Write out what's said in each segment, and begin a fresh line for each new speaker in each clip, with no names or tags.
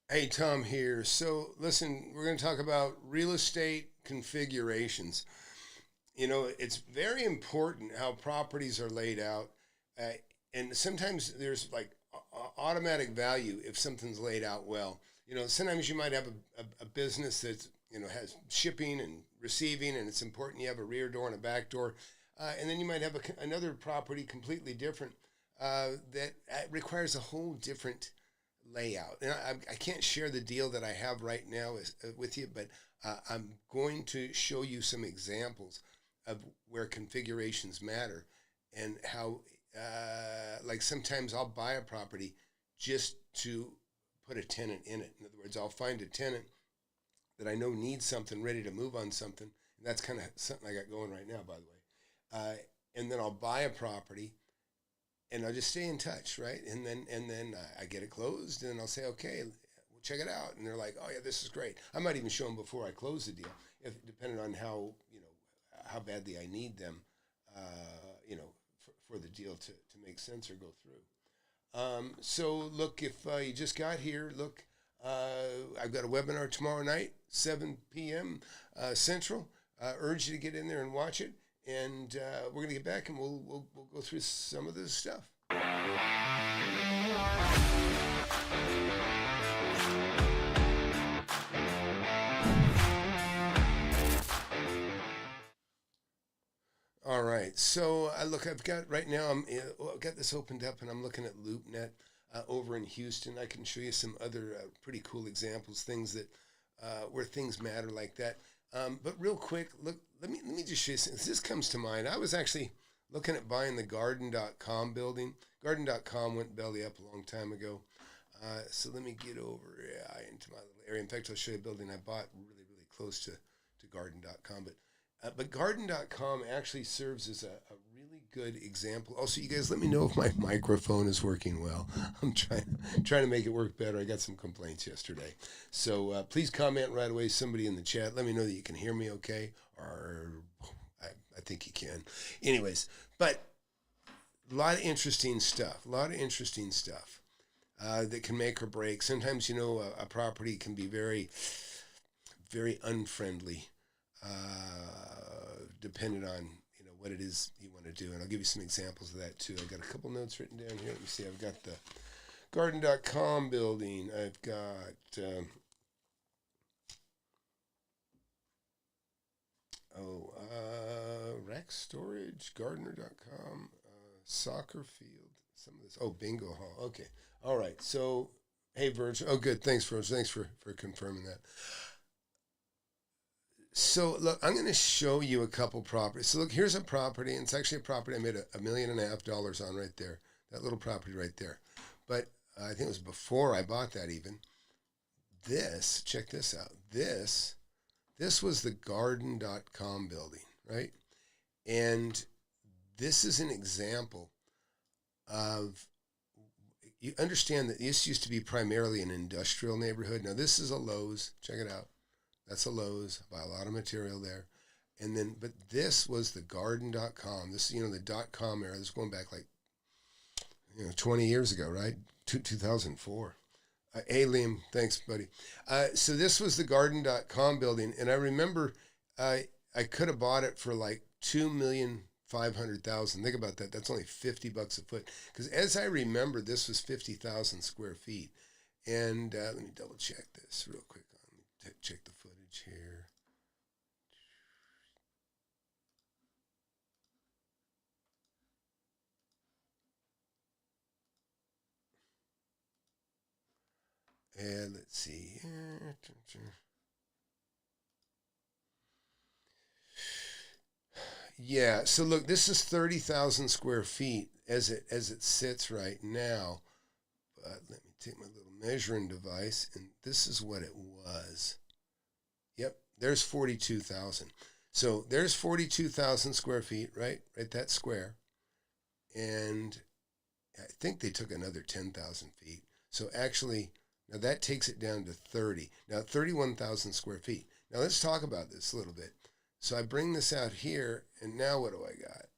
Hey, Tom here. So, listen, we're going to talk about real estate configurations. It's very important how properties are laid out. Uh, and sometimes there's like automatic value if something's laid out well. Sometimes you might have a business that, has shipping and receiving, and it's important you have a rear door and a back door. And then you might have another property completely different that requires a whole different layout. And I can't share the deal that I have right now with you, but I'm going to show you some examples of where configurations matter and how, like sometimes I'll buy a property just to put a tenant in it. In other words, I'll find a tenant that I know needs something, ready to move on something. And that's kind of something I got going right now, by the way. And then I'll buy a property and I'll just stay in touch, right? And then I get it closed, and I'll say, okay, we'll check it out. And they're like, oh yeah, this is great. I might even show them before I close the deal, if depending on how badly I need them, for the deal to make sense or go through. So look, if you just got here, look, I've got a webinar tomorrow night, 7 p.m. Central. Urge you to get in there and watch it. And we're gonna get back and we'll go through some of this stuff. All right. So look, I've got right now. I've got this opened up, and I'm looking at LoopNet over in Houston. I can show you some other pretty cool examples, things that where things matter like that. But real quick, look. Let me just show you something. This comes to mind. I was actually looking at buying the Garden.com building. Garden.com went belly up a long time ago. So let me get over into my little area. In fact, I'll show you a building I bought really close to Garden.com. But Garden.com actually serves as a really good example. Also, you guys let me know if my microphone is working well. I'm trying to make it work better. I got some complaints yesterday. So please comment right away, somebody in the chat. Let me know that you can hear me okay, or I think you can. Anyways, but a lot of interesting stuff. That can make or break. Sometimes, a property can be very unfriendly, dependent on what it is you want to do. And I'll give you some examples of that too. I've got a couple notes written down here. Let me see. I've got the Garden.com building. I've got rack storage, Gardener.com, soccer field. Some of this. Oh, bingo hall. Okay. All right. So, hey, Virg. Oh, good. Thanks, Virg. Thanks for confirming that. So look, I'm going to show you a couple properties. So look, here's a property, and it's actually a property I made $1.5 million on right there. That little property right there. But I think it was before I bought that even. Check this out. This was the Garden.com building, right? And this is an example of, you understand that this used to be primarily an industrial neighborhood. Now this is a Lowe's. Check it out. That's a Lowe's. I buy a lot of material there. And then, but this was the Garden.com. This, the .com era. This is going back like, 20 years ago, right? 2004. Hey, Liam. Thanks, buddy. So this was the Garden.com building. And I remember I could have bought it for like $2,500,000. Think about that. That's only $50 a foot. Because as I remember, this was 50,000 square feet. And let me double check this real quick. Let me check the footage here. And let's see here. Yeah, so look, this is 30,000 square feet as it sits right now. But let me take my little measuring device, and this is what it was. Yep, there's 42,000. So there's 42,000 square feet, right? Right, that square. And I think they took another 10,000 feet. So actually, now that takes it down to 30. Now 31,000 square feet. Now let's talk about this a little bit. So I bring this out here, and now what do I got?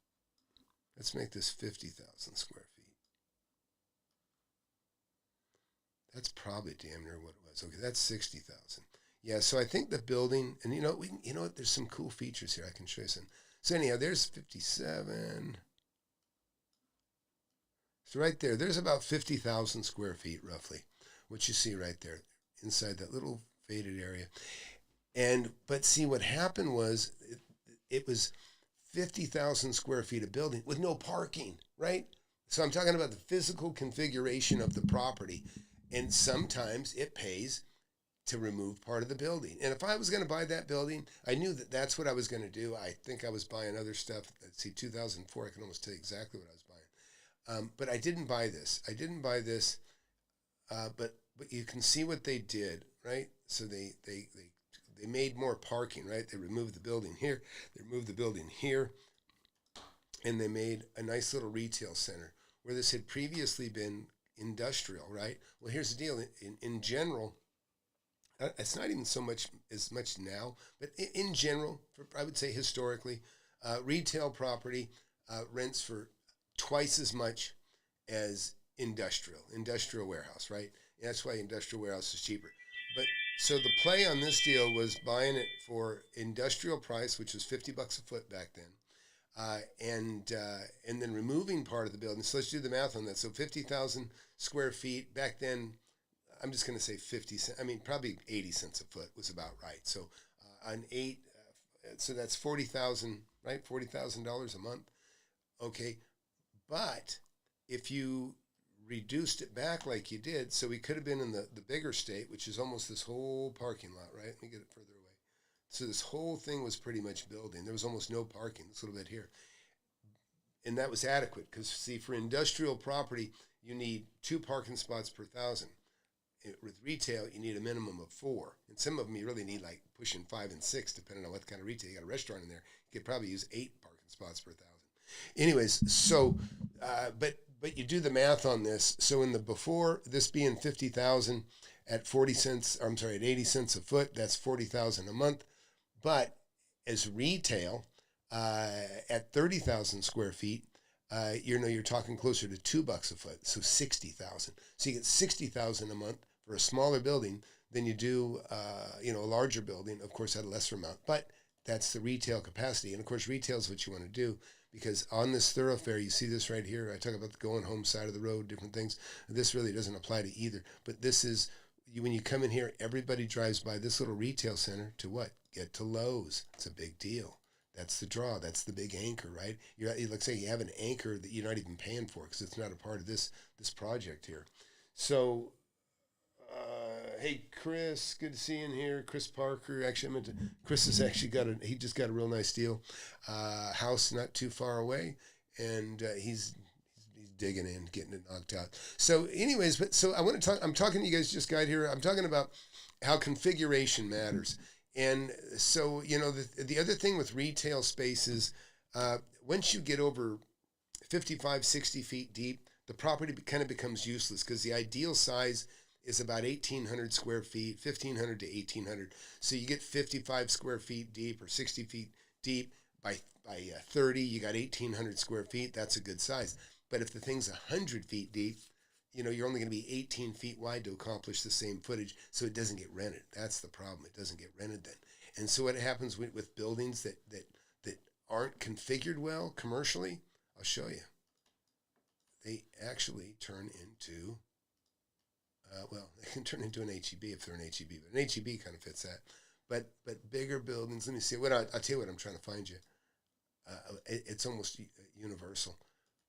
Let's make this 50,000 square feet. That's probably damn near what it was. Okay, that's 60,000. Yeah, so I think the building, and you know what? There's some cool features here. I can show you some. So anyhow, there's 57. So right there, there's about 50,000 square feet roughly, what you see right there inside that little faded area. But see, what happened was it was 50,000 square feet of building with no parking, right? So I'm talking about the physical configuration of the property. And sometimes it pays to remove part of the building. And if I was going to buy that building, I knew that that's what I was going to do. I think I was buying other stuff. Let's see, 2004, I can almost tell you exactly what I was buying. But I didn't buy this. But you can see what they did, right? So they made more parking, right? They removed the building here. They removed the building here. And they made a nice little retail center where this had previously been industrial, right? Well, here's the deal. In general, it's not even so much as much now, but in general, I would say historically, retail property rents for twice as much as industrial warehouse, right? And that's why industrial warehouse is cheaper. But so the play on this deal was buying it for industrial price, which was $50 a foot back then. And then removing part of the building. So let's do the math on that. So 50,000 square feet back then. I'm just going to say 50 cents. I mean, probably 80 cents a foot was about right. So so that's 40,000, right? $40,000 a month. Okay. But if you reduced it back like you did, so we could have been in the bigger state, which is almost this whole parking lot, right? Let me get it further away. So this whole thing was pretty much building. There was almost no parking, this little bit here. And that was adequate because, see, for industrial property, you need 2 parking spots per 1,000. With retail, you need a minimum of 4. And some of them you really need like pushing 5 and 6, depending on what kind of retail. You got a restaurant in there, you could probably use 8 parking spots per 1,000. Anyways, so, but you do the math on this. So in the before, this being 50,000 at 40 cents, I'm sorry, at 80 cents a foot, that's 40,000 a month. But as retail, at 30,000 square feet, you're talking closer to $2 a foot, so 60,000. So you get 60,000 a month for a smaller building than you do, a larger building, of course, at a lesser amount. But that's the retail capacity, and of course, retail is what you want to do because on this thoroughfare, you see this right here. I talk about the going home side of the road, different things. This really doesn't apply to either, but this is when you come in here, everybody drives by this little retail center to what? Get to Lowe's. It's a big deal. That's the draw. That's the big anchor, right? It looks like you have an anchor that you're not even paying for because it's not a part of this project here. So, hey, Chris, good to see you in here. Chris Parker. Actually, Chris has actually he just got a real nice deal. House not too far away, and he's digging in, getting it knocked out. So anyways, so I want to talk, I'm talking to you guys just got here. I'm talking about how configuration matters. And so, the other thing with retail spaces, once you get over 55, 60 feet deep, the property kind of becomes useless because the ideal size is about 1,800 square feet, 1,500 to 1,800. So you get 55 square feet deep or 60 feet deep by 30, you got 1,800 square feet. That's a good size. But if the thing's 100 feet deep, you're only going to be 18 feet wide to accomplish the same footage, so it doesn't get rented. That's the problem. It doesn't get rented then. And so what happens with buildings that aren't configured well commercially, I'll show you. They actually turn into, they can turn into an HEB if they're an HEB, but an HEB kind of fits that. But bigger buildings, let me see. I'll tell you what I'm trying to find you. It's almost universal.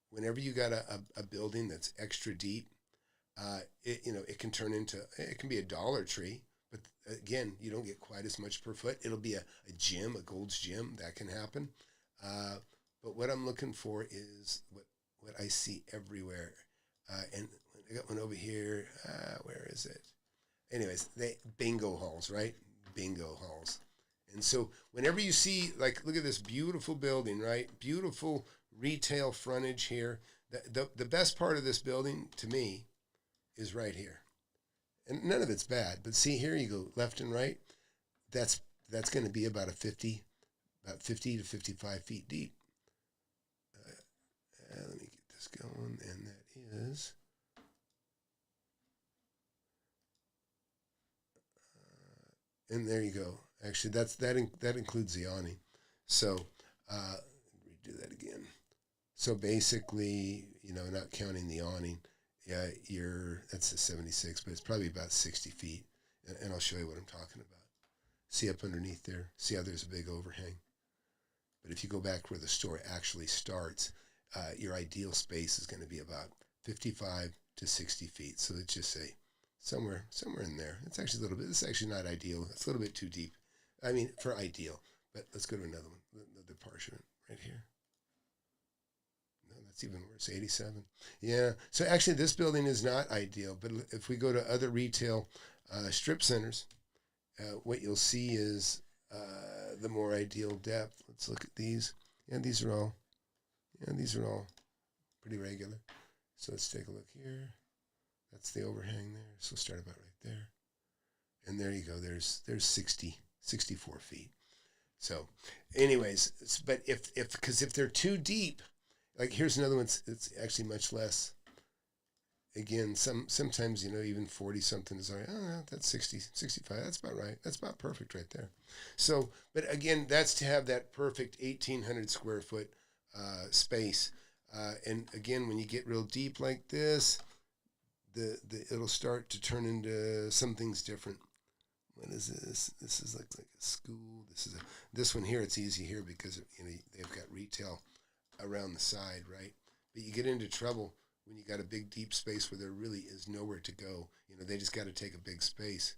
Whenever you got a building that's extra deep, it can turn into, it can be a Dollar Tree, but again, you don't get quite as much per foot. It'll be a gym, a Gold's Gym, that can happen. But what I'm looking for is what I see everywhere. And I got one over here. Where is it? Anyways, bingo halls, right? Bingo halls. And so whenever you see, like, look at this beautiful building, right? Beautiful retail frontage here. The best part of this building, to me, is right here. And none of it's bad, but see, here you go, left and right. That's going to be about 50 to 55 feet deep. Let me get this going, and that is And there you go. Actually, that includes the awning. So redo that again. So basically, not counting the awning, yeah, that's a 76, but it's probably about 60 feet. And I'll show you what I'm talking about. See up underneath there? See how there's a big overhang? But if you go back where the store actually starts, your ideal space is going to be about 55 to 60 feet. So let's just say somewhere in there. It's actually a little bit, it's actually not ideal. It's a little bit too deep. I mean, for ideal. But let's go to another one, the parchment right here. No, that's even worse, 87. Yeah, so actually this building is not ideal. But if we go to other retail strip centers, what you'll see is the more ideal depth. Let's look at these. And these are all pretty regular. So let's take a look here. That's the overhang there. So start about right there. And there you go. There's 64 feet. So anyways, but because if they're too deep, like here's another one, it's actually much less. Again, sometimes, even 40 something is all right. Oh, no, that's 60, 65. That's about right. That's about perfect right there. So, but again, that's to have that perfect 1,800 square foot space. And again, when you get real deep like this, it'll start to turn into some things different. What is this? This is like a school. This one here. It's easy here because they've got retail around the side, right? But you get into trouble when you got a big deep space where there really is nowhere to go. They just got to take a big space.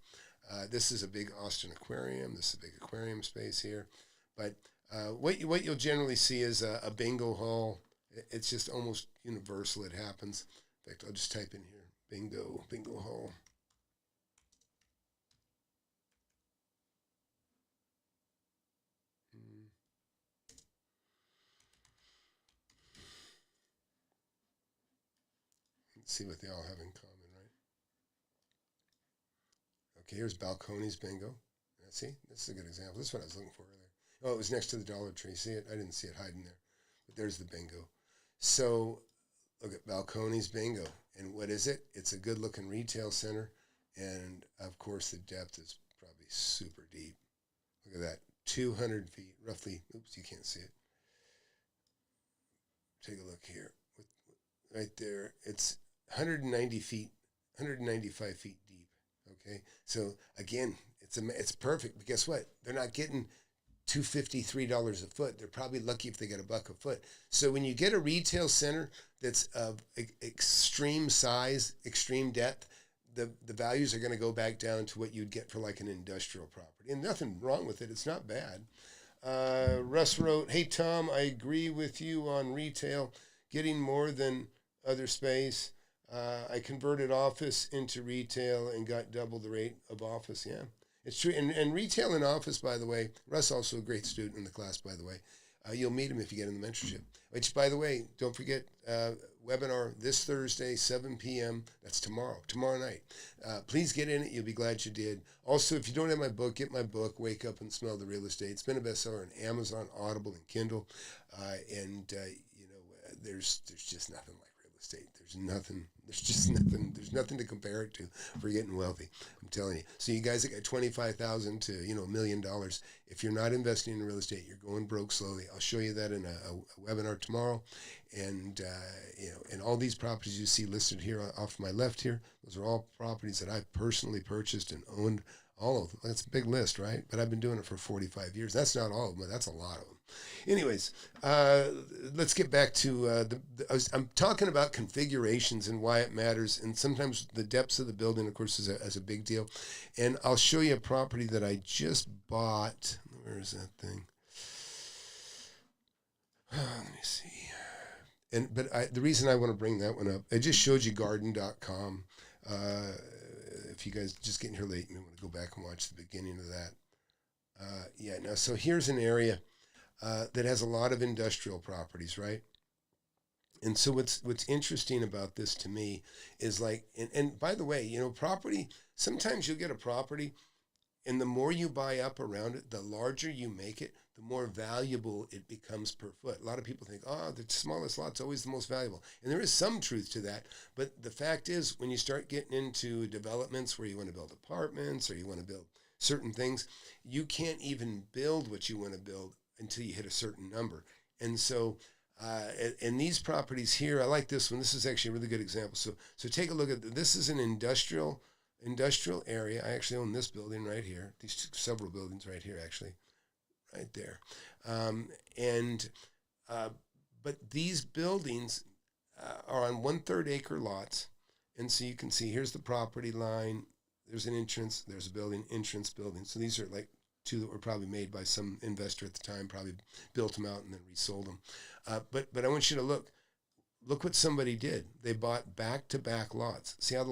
This is a big Austin aquarium. This is a big aquarium space here. But what you'll generally see is a bingo hall. It's just almost universal. It happens. In fact, I'll just type in here, bingo hall. Let's see what they all have in common, right? Okay, here's Balcones bingo. See, this is a good example. This is what I was looking for earlier. Oh, it was next to the Dollar Tree. See it? I didn't see it hiding there. But there's the bingo. So look at Balcones bingo. And what is it? It's a good-looking retail center. And, of course, the depth is probably super deep. Look at that. 200 feet, roughly. Oops, you can't see it. Take a look here. Right there. It's 190 feet, 195 feet deep. Okay, so again, it's perfect. But guess what? They're not getting $2.50, $3 a foot. They're probably lucky if they get $1 a foot. So when you get a retail center that's of extreme size, extreme depth, the values are going to go back down to what you'd get for like an industrial property. And nothing wrong with it. It's not bad. Russ wrote, "Hey Tom, I agree with you on retail getting more than other space. I converted office into retail and got double the rate of office." Yeah, it's true. And retail and office, by the way, Russ also a great student in the class, by the way. You'll meet him if you get in the mentorship. Which, by the way, don't forget, webinar this Thursday, 7 p.m. That's tomorrow night. Please get in it. You'll be glad you did. Also, if you don't have my book, get my book, Wake Up and Smell the Real Estate. It's been a bestseller on Amazon, Audible, and Kindle. There's just nothing like real estate. There's nothing to compare it to for getting wealthy. I'm telling you. So you guys that got $25,000 to $1 million, if you're not investing in real estate, you're going broke slowly. I'll show you that in a webinar tomorrow. And and all these properties you see listed here off my left here, those are all properties that I've personally purchased and owned. All of them. That's a big list, right? But I've been doing it for 45 years. That's not all of them, but that's a lot of them. Anyways, let's get back to I'm talking about configurations and why it matters. And sometimes the depths of the building, of course, is a big deal. And I'll show you a property that I just bought. Where is that thing? Let me see. But the reason I want to bring that one up, I just showed you garden.com. If you guys just getting here late, you may want to go back and watch the beginning of that. Now, so here's an area that has a lot of industrial properties, right? And so what's interesting about this to me is like, and by the way, property, sometimes you'll get a property And the more you buy up around it, the larger you make it, the more valuable it becomes per foot. A lot of people think, oh, the smallest lot's always the most valuable. And there is some truth to that. But the fact is, when you start getting into developments where you want to build apartments or you want to build certain things, you can't even build what you want to build until you hit a certain number. And so, and these properties here, I like this one. This is actually a really good example. So take a look at this. Is an industrial area. I actually own this building right here. These several buildings right here, actually, right there. But these buildings are on 1/3 acre lots, and so you can see here's the property line. There's an entrance. There's a building, entrance, building. So these are like two that were probably made by some investor at the time. Probably built them out and then resold them. But I want you to look what somebody did. They bought back-to-back lots. See how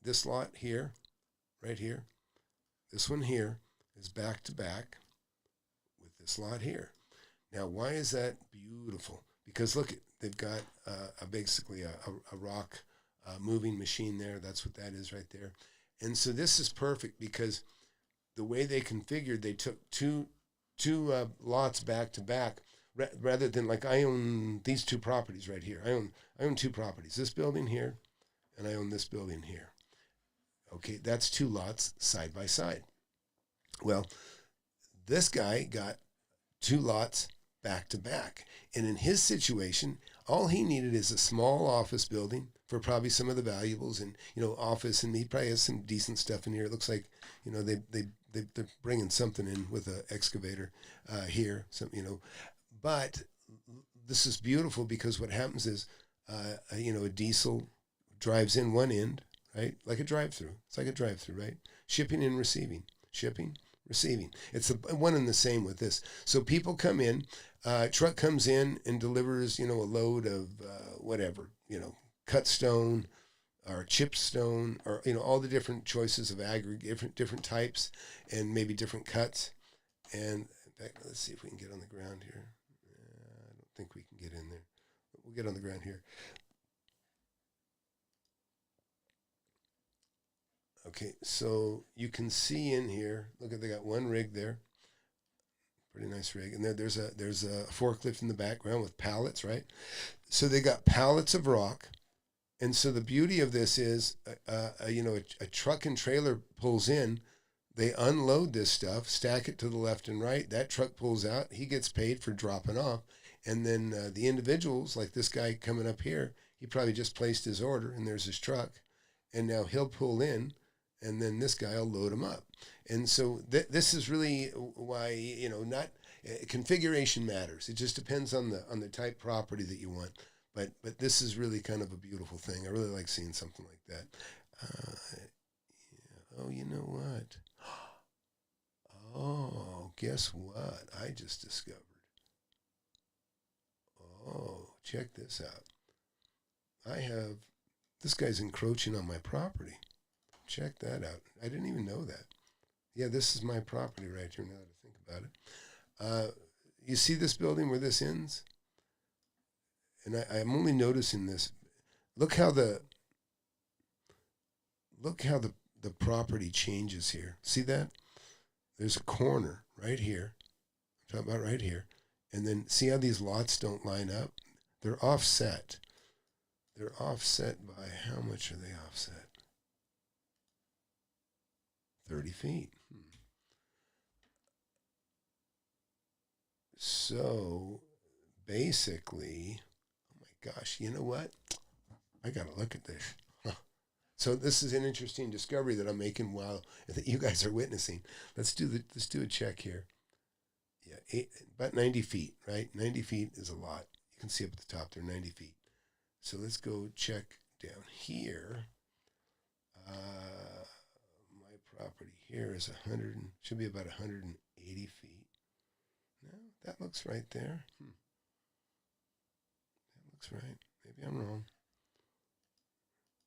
this lot here, right here, this one here is back-to-back with this lot here. Now, why is that beautiful? Because look, they've got basically a rock moving machine there. That's what that is right there. And so this is perfect because the way they configured, they took two lots back-to-back, rather than like I own these two properties right here. I own two properties, this building here, and I own this building here. Okay, that's two lots side by side. Well, this guy got two lots back to back. And in his situation, all he needed is a small office building for probably some of the valuables and, office. And he probably has some decent stuff in here. It looks like, they're bringing something in with an excavator here. But this is beautiful because what happens is, a diesel drives in one end, right? Like a drive-through. It's like a drive-through, right? Shipping and receiving. Shipping, receiving. It's the one and the same with this. So people come in, truck comes in and delivers, a load of whatever, cut stone or chip stone or, all the different choices of aggregate, different types and maybe different cuts. And in fact, let's see if we can get on the ground here. I don't think we can get in there. But we'll get on the ground here. Okay, so you can see in here, look at, they got one rig there. Pretty nice rig. And there's a forklift in the background with pallets, right? So they got pallets of rock. And so the beauty of this is, a truck and trailer pulls in, they unload this stuff, stack it to the left and right. That truck pulls out, he gets paid for dropping off. And then the individuals, like this guy coming up here, he probably just placed his order and there's his truck. And now he'll pull in and then this guy will load him up. And so this is really why, not configuration matters. It just depends on the type property that you want. But this is really kind of a beautiful thing. I really like seeing something like that. Oh, you know what? Oh, guess what? I just discovered. Oh, check this out. This guy's encroaching on my property. Check that out. I didn't even know that. Yeah, this is my property right here now that I think about it. You see this building where this ends? And I'm only noticing this. Look how the property changes here. See that? There's a corner right here. I'm talking about right here. And then see how these lots don't line up? They're offset. They're offset by, how much are they offset? 30 feet. So basically, oh my gosh, you know what? I got to look at this. So this is an interesting discovery that I'm making while that you guys are witnessing. Let's do a check here. Yeah, about 90 feet, right? 90 feet is a lot. You can see up at the top there, 90 feet. So let's go check down here. My property here is should be about 180 feet. No, that looks right there. That looks right. Maybe I'm wrong.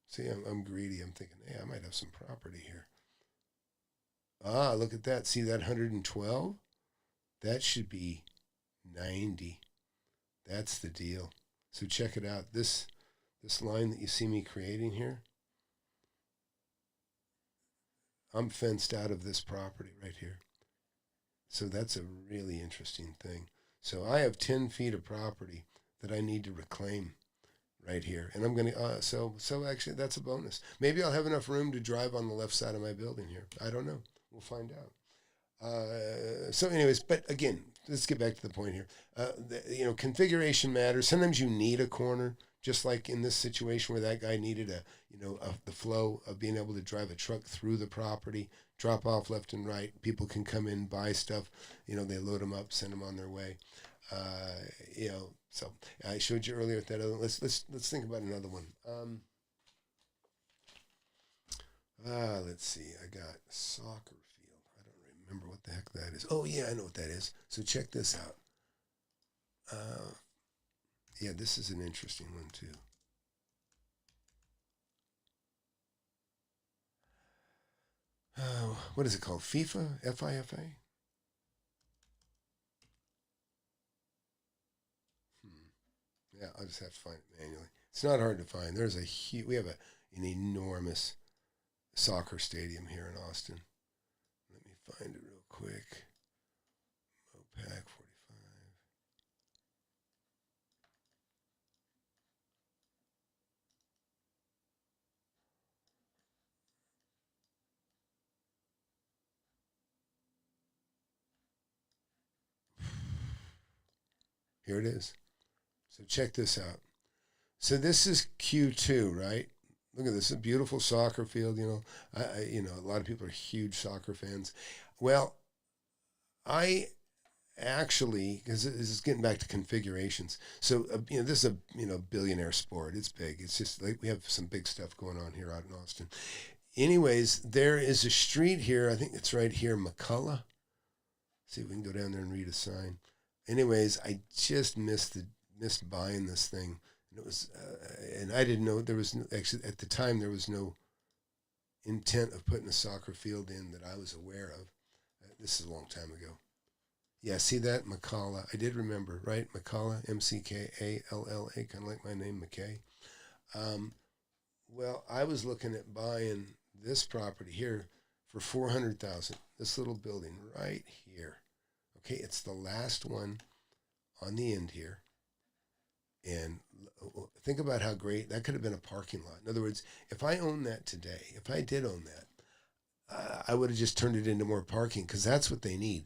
See, I'm greedy. I'm thinking, hey, I might have some property here. Ah, look at that. See that 112? That should be 90. That's the deal. So check it out. This line that you see me creating here, I'm fenced out of this property right here. So that's a really interesting thing. So I have 10 feet of property that I need to reclaim right here. And I'm going to, so actually that's a bonus. Maybe I'll have enough room to drive on the left side of my building here. I don't know. We'll find out. So anyways, but again, let's get back to the point here. Configuration matters. Sometimes you need a corner, just like in this situation where that guy needed the flow of being able to drive a truck through the property, drop off left and right. People can come in, buy stuff. They load them up, send them on their way. So I showed you earlier with that other. Let's think about another one. Let's see. I got soccer field. I don't remember what the heck that is. Oh yeah, I know what that is. So check this out. Yeah, this is an interesting one too. What is it called? FIFA? FIFA? Yeah, I'll just have to find it manually. It's not hard to find. We have an enormous soccer stadium here in Austin. Let me find it real quick. Mopac 45. Here it is. So check this out. So this is Q2, right? Look at this. It's a beautiful soccer field. A lot of people are huge soccer fans. Well, I actually, because this is getting back to configurations. So, this is a billionaire sport. It's big. It's just like we have some big stuff going on here out in Austin. Anyways, there is a street here. I think it's right here, McCullough. See if we can go down there and read a sign. Anyways, I just missed buying this thing. And it was, and I didn't know there was actually at the time there was no intent of putting a soccer field in that I was aware of. This is a long time ago. Yeah, see that? McCalla. I did remember, right? McCalla, McKalla, kind of like my name, McKay. Well, I was looking at buying this property here for $400,000. This little building right here. Okay, it's the last one on the end here. And think about how great that could have been a parking lot. In other words, if I owned that today, if I did own that, I would have just turned it into more parking because that's what they need.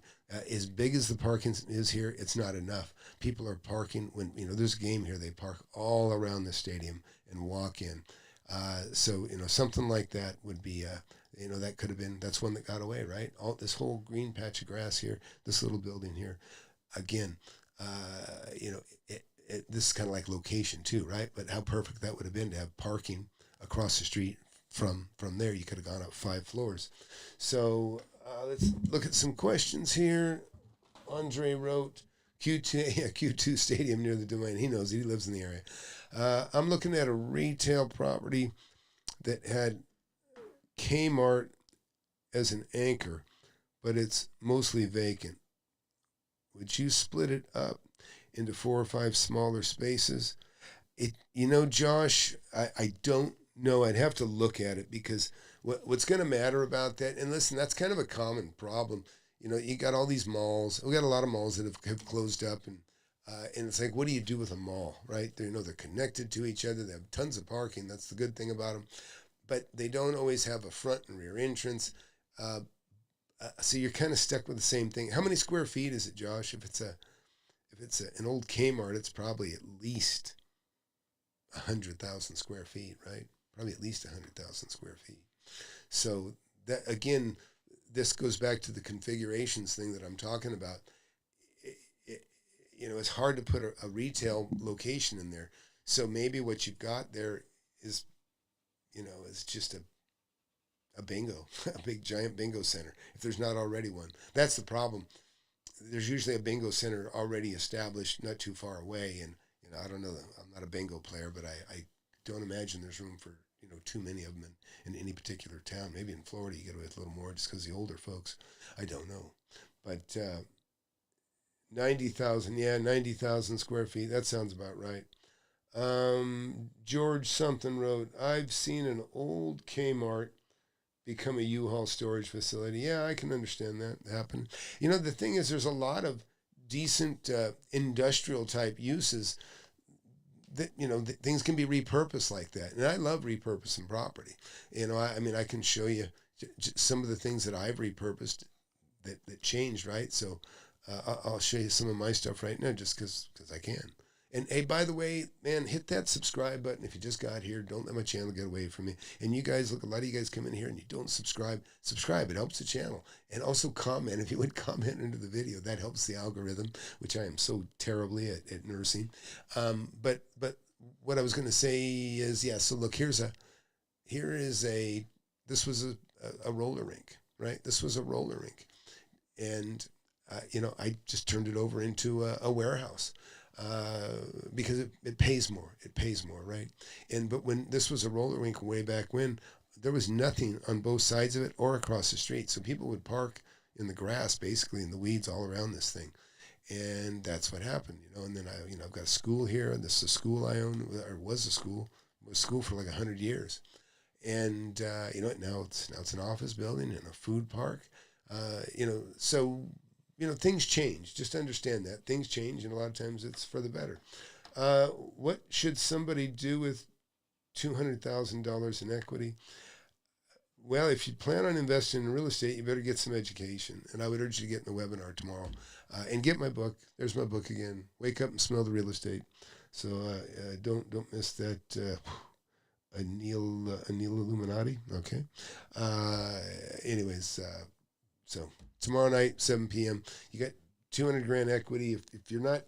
As big as the parking is here, it's not enough. People are parking when there's a game here. They park all around the stadium and walk in. So something like that would be that could have been. That's one that got away, right? All this whole green patch of grass here, this little building here, again, this is kind of like location too, right? But how perfect that would have been to have parking across the street. From there, you could have gone up 5 floors. So let's look at some questions here. Andre wrote, Q2 Stadium near the Domain. He knows it. He lives in the area. I'm looking at a retail property that had Kmart as an anchor, but it's mostly vacant. Would you split it up into 4 or 5 smaller spaces? Josh, I don't know. I'd have to look at it because what's going to matter about that, and listen, that's kind of a common problem. You got all these malls. We got a lot of malls that have closed up, and it's like, what do you do with a mall, right? They're connected to each other. They have tons of parking. That's the good thing about them, but they don't always have a front and rear entrance. So you're kind of stuck with the same thing. How many square feet is it, Josh? If it's an old Kmart, it's probably at least 100,000 square feet, right? Probably at least 100,000 square feet. So that, again, this goes back to the configurations thing that I'm talking about. It's hard to put a retail location in there. So maybe what you've got there is, is just a bingo, a big giant bingo center. If there's not already one, that's the problem. There's usually a bingo center already established, not too far away, and I don't know. I'm not a bingo player, but I don't imagine there's room for too many of them in any particular town. Maybe in Florida you get away with a little more just because the older folks. I don't know, but 90,000 square feet. That sounds about right. George something wrote, I've seen an old Kmart become a U-Haul storage facility. Yeah, I can understand that happen. You know, the thing is, there's a lot of decent industrial type uses that, you know, things can be repurposed like that. And I love repurposing property. You know, I mean, I can show you some of the things that I've repurposed that changed, right? So I'll show you some of my stuff right now just because I can. And hey, by the way, man, hit that subscribe button if you just got here. Don't let my channel get away from me. And you guys, look, a lot of you guys come in here and you don't subscribe. Subscribe. It helps the channel. And also comment. If you would comment under the video, that helps the algorithm, which I am so terribly at nursing. But what I was going to say is, yeah, so look, this was a roller rink, right? This was a roller rink. And, you know, I just turned it over into a warehouse. Because it pays more. It pays more, right? But when this was a roller rink way back when, there was nothing on both sides of it or across the street. So people would park in the grass, basically in the weeds all around this thing. And that's what happened, you know. And then I've got a school here, and this is a school I own, or was a school. It was a school for like 100 years. And you know, now it's an office building and a food park. You know, so you know, things change. Just understand that. Things change, and a lot of times it's for the better. What should somebody do with $200,000 in equity? Well, if you plan on investing in real estate, you better get some education. And I would urge you to get in the webinar tomorrow. And get my book. There's my book again. Wake Up and Smell the Real Estate. So don't miss that. Anil Illuminati. Okay. Anyways, so tomorrow night, 7 p.m. You got 200 grand equity. If you're not,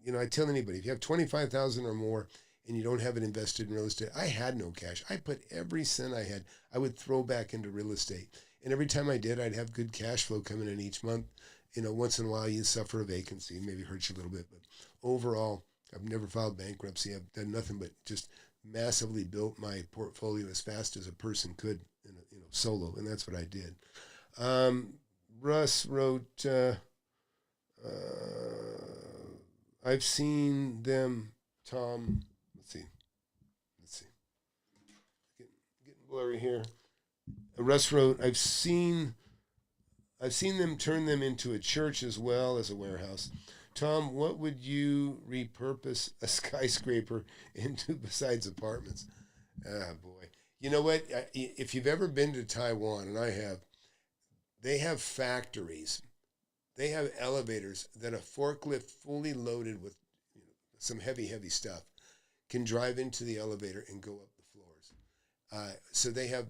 you know, I tell anybody, if you have 25,000 or more and you don't have it invested in real estate, I had no cash. I put every cent I had, I would throw back into real estate. And every time I did, I'd have good cash flow coming in each month. You know, once in a while you suffer a vacancy, maybe hurts you a little bit, but overall, I've never filed bankruptcy. I've done nothing but just massively built my portfolio as fast as a person could, solo, and that's what I did. Russ wrote, I've seen them, Tom, let's see, getting blurry here. Russ wrote, I've seen them turn them into a church as well as a warehouse. Tom, what would you repurpose a skyscraper into besides apartments? Ah, boy. You know what? If you've ever been to Taiwan, and I have, they have factories. They have elevators that a forklift fully loaded with some heavy stuff can drive into the elevator and go up the floors. So they have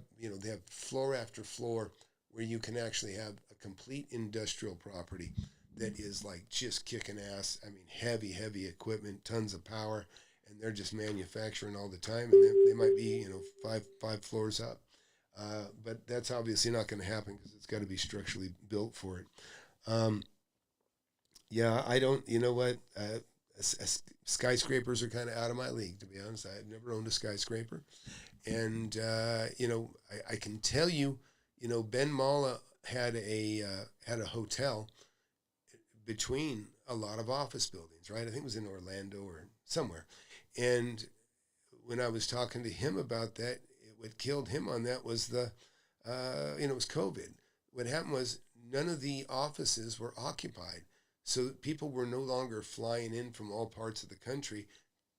floor after floor where you can actually have a complete industrial property that is like just kicking ass. I mean, heavy equipment, tons of power, and they're just manufacturing all the time. And they might be, five floors up. But that's obviously not going to happen because it's got to be structurally built for it. Yeah, I don't, you know what? Skyscrapers are kind of out of my league, to be honest. I've never owned a skyscraper. And, I can tell you, Ben Mala had a hotel between a lot of office buildings, right? I think it was in Orlando or somewhere. And when I was talking to him about that, what killed him on that was it was COVID. What happened was none of the offices were occupied. So people were no longer flying in from all parts of the country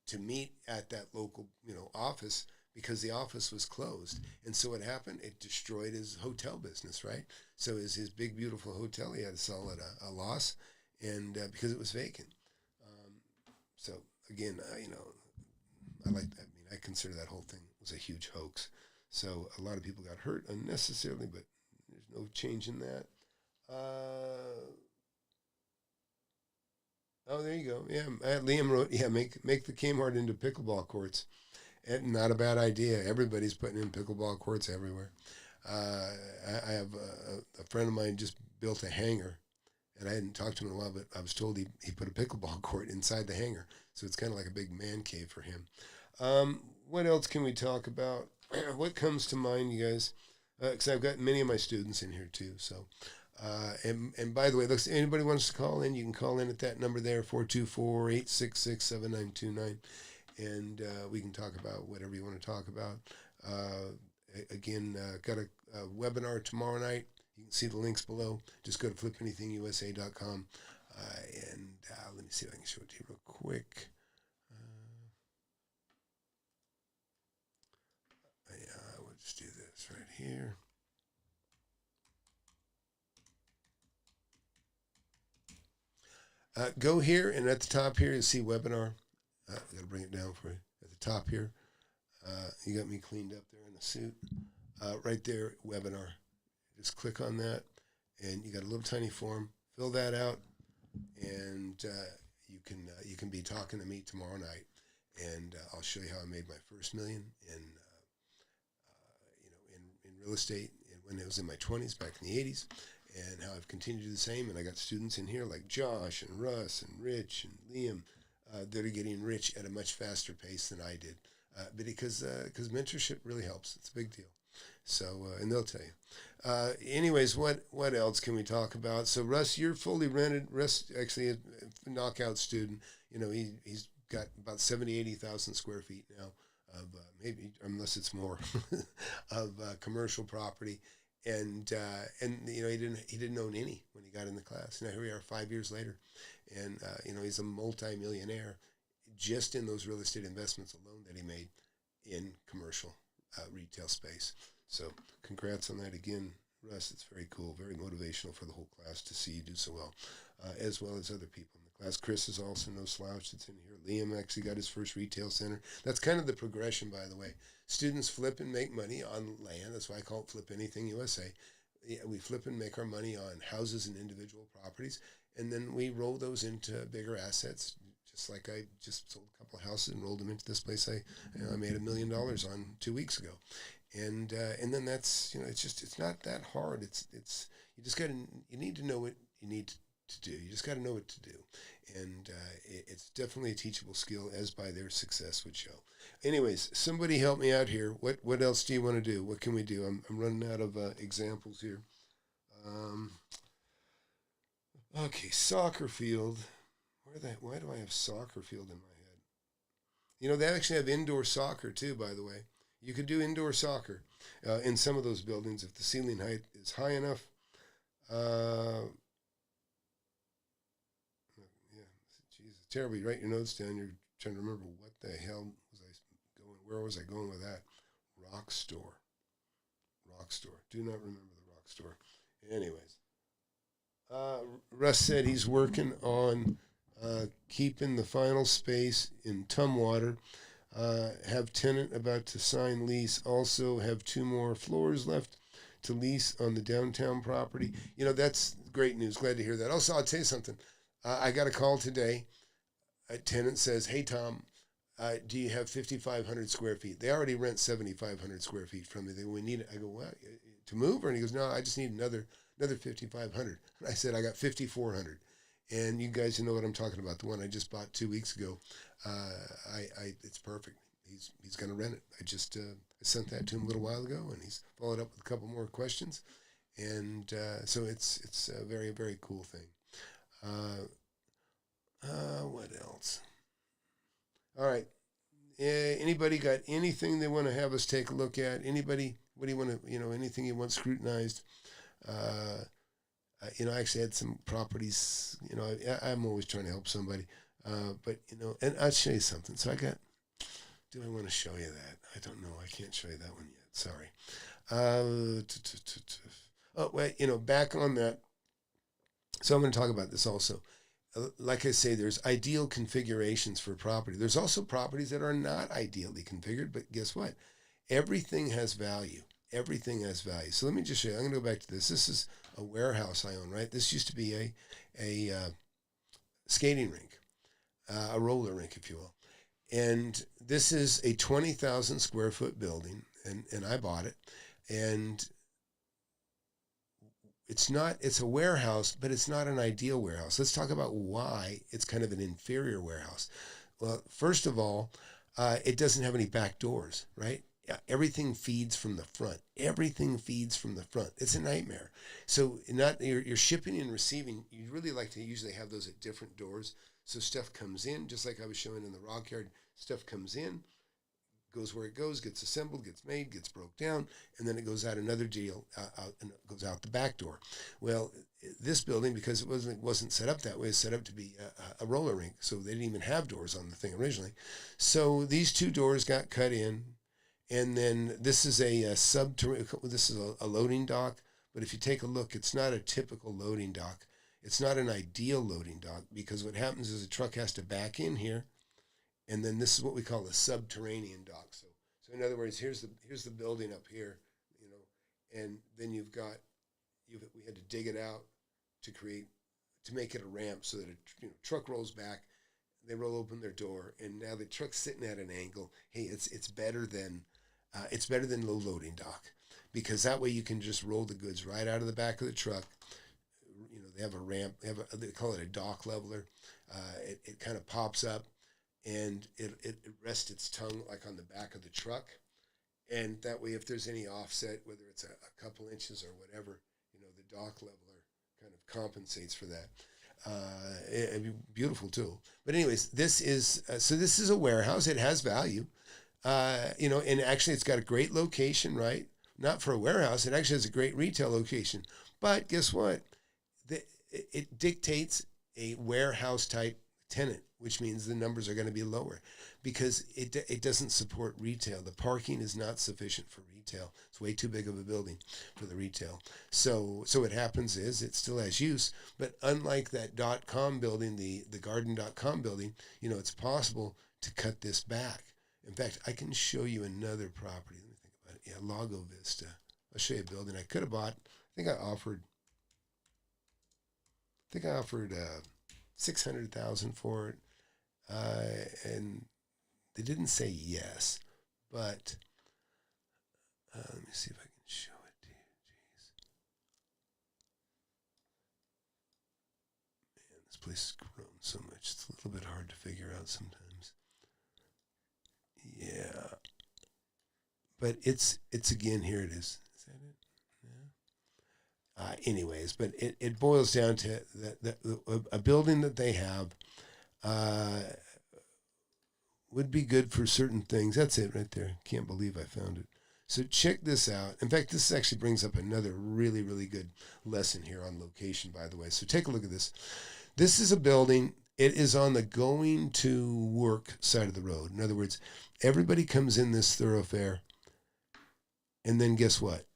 to meet at that local, office because the office was closed. And so what happened? It destroyed his hotel business, right? So his big, beautiful hotel, he had to sell at a loss, and because it was vacant. So again, I like that. I mean, I consider that whole thing was a huge hoax. So a lot of people got hurt unnecessarily, but there's no change in that. Oh, there you go. Yeah, Liam wrote, make the Kmart into pickleball courts. And not a bad idea. Everybody's putting in pickleball courts everywhere. I have a friend of mine just built a hangar, and I hadn't talked to him in a while, but I was told he put a pickleball court inside the hangar. So it's kind of like a big man cave for him. What else can we talk about? What comes to mind, you guys? Because I've got many of my students in here too. So, and by the way, look, anybody wants to call in, you can call in at that number there, 424-866-7929. And we can talk about whatever you want to talk about. Again, got a webinar tomorrow night. You can see the links below. Just go to FlipAnythingUSA.com. And let me see if I can show it to you real quick. We'll just do this right here. Go here, and at the top here, you'll see webinar. I got to bring it down for you. At the top here, you got me cleaned up there in a suit. Right there, webinar. Just click on that, and you got a little tiny form. Fill that out, and you can be talking to me tomorrow night, and I'll show you how I made my first $1 million in real estate when I was in my 20s back in the 80s, and how I've continued to do the same. And I got students in here like Josh and Russ and Rich and Liam that are getting rich at a much faster pace than I did, because mentorship really helps. It's a big deal. So and they'll tell you. Anyways, what else can we talk about? So Russ, you're fully rented. Russ actually is a knockout student. He's got about 80,000 square feet now of maybe, unless it's more, of commercial property. And he didn't own any when he got in the class. Now here we are 5 years later, and he's a multi-millionaire just in those real estate investments alone that he made in commercial retail space. So congrats on that again, Russ. It's very cool, very motivational for the whole class to see you do so well, as well as other people in the class. Chris is also no slouch that's in here. Liam actually got his first retail center. That's kind of the progression, by the way. Students flip and make money on land. That's why I call it Flip Anything USA. We flip and make our money on houses and individual properties, and then we roll those into bigger assets. Just like I just sold a couple of houses and rolled them into this place I made $1 million on 2 weeks ago, and then that's it's not that hard. It's you need to know what you need to do. You just got to know what to do, and it's definitely a teachable skill, as by their success would show. Anyways, somebody help me out here. What else do you want to do? What can we do? I'm running out of examples here. Okay, soccer field. Why do I have soccer field in my head? They actually have indoor soccer too, by the way. You could do indoor soccer in some of those buildings if the ceiling height is high enough. Geez, it's terrible. You write your notes down. You're trying to remember what the hell was I going. Where was I going with that? Rock store. Do not remember the rock store. Anyways, Russ said he's working on keeping the final space in Tumwater. Have tenant about to sign lease. Also have 2 more floors left to lease on the downtown property. That's great news. Glad to hear that. Also, I'll tell you something. I got a call today. A tenant says, "Hey, Tom, do you have 5,500 square feet?" They already rent 7,500 square feet from me. They go, "We need it." I go, "What, to move?" And he goes, "No, I just need another 5,500. And I said, "I got 5,400. And you guys know what I'm talking about. The one I just bought 2 weeks ago. It's perfect. He's going to rent it. I just I sent that to him a little while ago, and he's followed up with a couple more questions. And so it's a very, very cool thing. What else? All right. Anybody got anything they want to have us take a look at? Anybody? What do you want to? Anything you want scrutinized? I actually had some properties. I'm always trying to help somebody. But and I'll show you something. So do I want to show you that? I don't know. I can't show you that one yet. Sorry. Oh, wait, back on that. So I'm going to talk about this also. Like I say, there's ideal configurations for property. There's also properties that are not ideally configured, but guess what? Everything has value. Everything has value. So let me just show you. I'm going to go back to this. This is a warehouse I own, right? This used to be a skating rink, a roller rink, if you will. And this is a 20,000 square foot building, and I bought it. And it's a warehouse, but it's not an ideal warehouse. Let's talk about why it's kind of an inferior warehouse. Well, first of all, it doesn't have any back doors, right? Everything feeds from the front. Everything feeds from the front. It's a nightmare. So your shipping and receiving, you'd really like to usually have those at different doors. So stuff comes in, just like I was showing in the rock yard, stuff comes in, goes where it goes, gets assembled, gets made, gets broke down, and then it goes out another deal, out and it goes out the back door. Well, this building, because it wasn't set up that way, it's set up to be a roller rink, so they didn't even have doors on the thing originally. So these two doors got cut in, and then this is a subterranean. This is a loading dock, but if you take a look, it's not a typical loading dock. It's not an ideal loading dock, because what happens is a truck has to back in here, and then this is what we call a subterranean dock. So in other words, here's the building up here, and then we had to dig it out to make it a ramp so that a truck rolls back, they roll open their door, and now the truck's sitting at an angle. Hey, it's better than low loading dock, because that way you can just roll the goods right out of the back of the truck. They have a ramp. They call it a dock leveler. It kind of pops up, and it rests its tongue like on the back of the truck, and that way, if there's any offset, whether it's a couple inches or whatever, the dock leveler kind of compensates for that. It'd be a beautiful tool. But anyways, this is a warehouse. It has value, and actually it's got a great location, right? Not for a warehouse. It actually has a great retail location. But guess what? It dictates a warehouse type tenant, which means the numbers are going to be lower, because it doesn't support retail. The parking is not sufficient for retail. It's way too big of a building for the retail. So what happens is it still has use, but unlike that .com building, the garden.com building, it's possible to cut this back. In fact, I can show you another property. Let me think about it. Yeah, Lago Vista. I'll show you a building I could have bought. I think I offered $600,000 for it, and they didn't say yes. But let me see if I can show it to you. Jeez, man, this place has grown so much. It's a little bit hard to figure out sometimes. Yeah, but it's again, here it is. Is that it? Anyways, but it boils down to a building that they have would be good for certain things. That's it right there. Can't believe I found it. So check this out. In fact, this actually brings up another really, really good lesson here on location, by the way. So take a look at this. This is a building. It is on the going to work side of the road. In other words, everybody comes in this thoroughfare, and then guess what?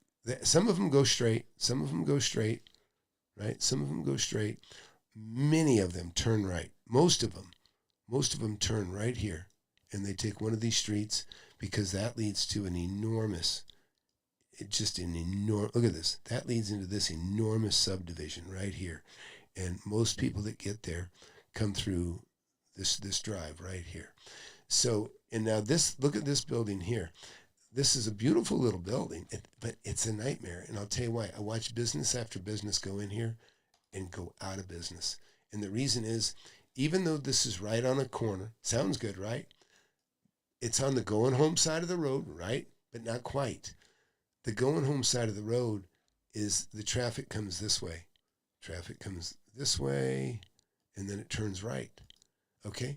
Some of them go straight. Some of them go straight, right? Some of them go straight. Many of them turn right. Most of them turn right here, and they take one of these streets, because that leads to an enormous, look at this. That leads into this enormous subdivision right here. And most people that get there come through this drive right here. So, and now look at this building here. This is a beautiful little building, but it's a nightmare. And I'll tell you why. I watch business after business go in here and go out of business. And the reason is, even though this is right on a corner, sounds good, right? It's on the going home side of the road, right? But not quite. The going home side of the road is the traffic comes this way. Traffic comes this way, and then it turns right. Okay?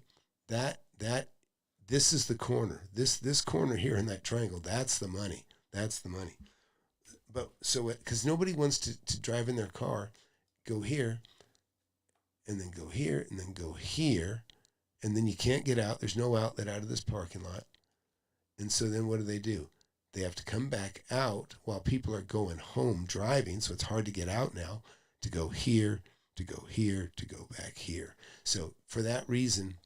This is the corner. This corner here in that triangle, that's the money. That's the money. But so, because nobody wants to drive in their car, go here, and then go here, and then go here, and then you can't get out. There's no outlet out of this parking lot. And so then what do? They have to come back out while people are going home driving, so it's hard to get out now, to go here, to go here, to go back here. So for that reason,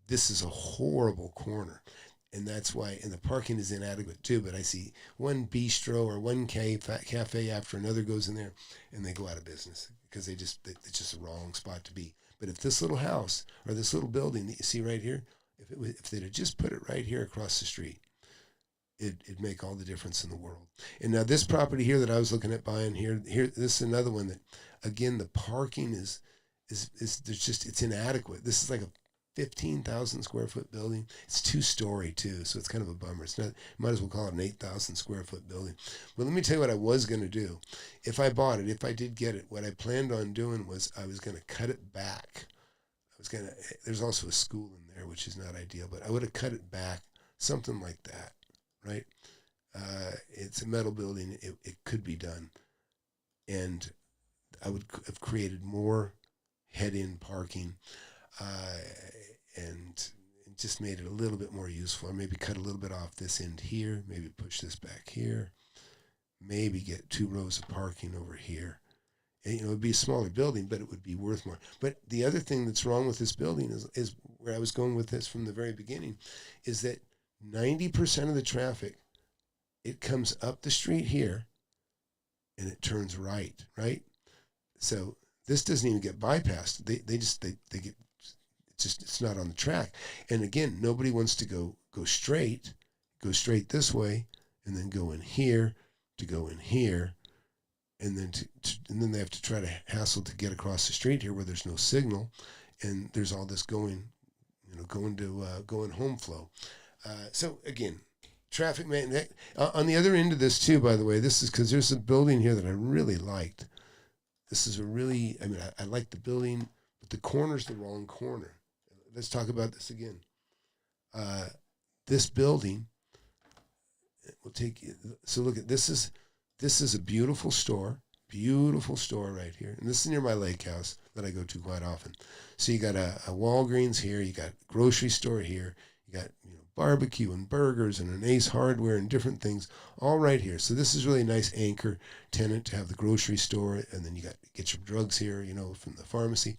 this is a horrible corner, and that's why, and the parking is inadequate too, but I see one bistro or one cafe after another goes in there, and they go out of business because it's just the wrong spot to be. But if this little house or this little building that you see right here, if they'd have just put it right here across the street, it'd make all the difference in the world. And now this property here that I was looking at buying here, this is another one that, again, the parking is it's inadequate. This is like a 15,000 square foot building. It's 2-story too, so it's kind of a bummer. It's not, might as well call it an 8,000 square foot building. But let me tell you what I was going to do. If I bought it, if I did get it, what I planned on doing was I was going to cut it back. There's also a school in there, which is not ideal, but I would have cut it back something like that, right? It's a metal building. It could be done. And I would have created more head-in parking and just made it a little bit more useful. Or maybe cut a little bit off this end here, maybe push this back here, maybe get 2 rows of parking over here. And, it would be a smaller building, but it would be worth more. But the other thing that's wrong with this building is where I was going with this from the very beginning, is that 90% of the traffic, it comes up the street here and it turns right? So this doesn't even get bypassed. They get, it's not on the track. And again, nobody wants to go straight this way and then go in here to go in here. And then and then they have to try to hassle to get across the street here where there's no signal, and there's all this going home flow. So again, traffic man. On the other end of this too, by the way, this is because there's a building here that I really liked. This is I like the building, but the corner's the wrong corner. Let's talk about this again. This building, we'll take. So look at this is. This is a beautiful store right here. And this is near my lake house that I go to quite often. So you got a Walgreens here, you got a grocery store here, you got barbecue and burgers and an Ace Hardware and different things all right here. So this is really a nice anchor tenant to have the grocery store, and then you get your drugs here, from the pharmacy.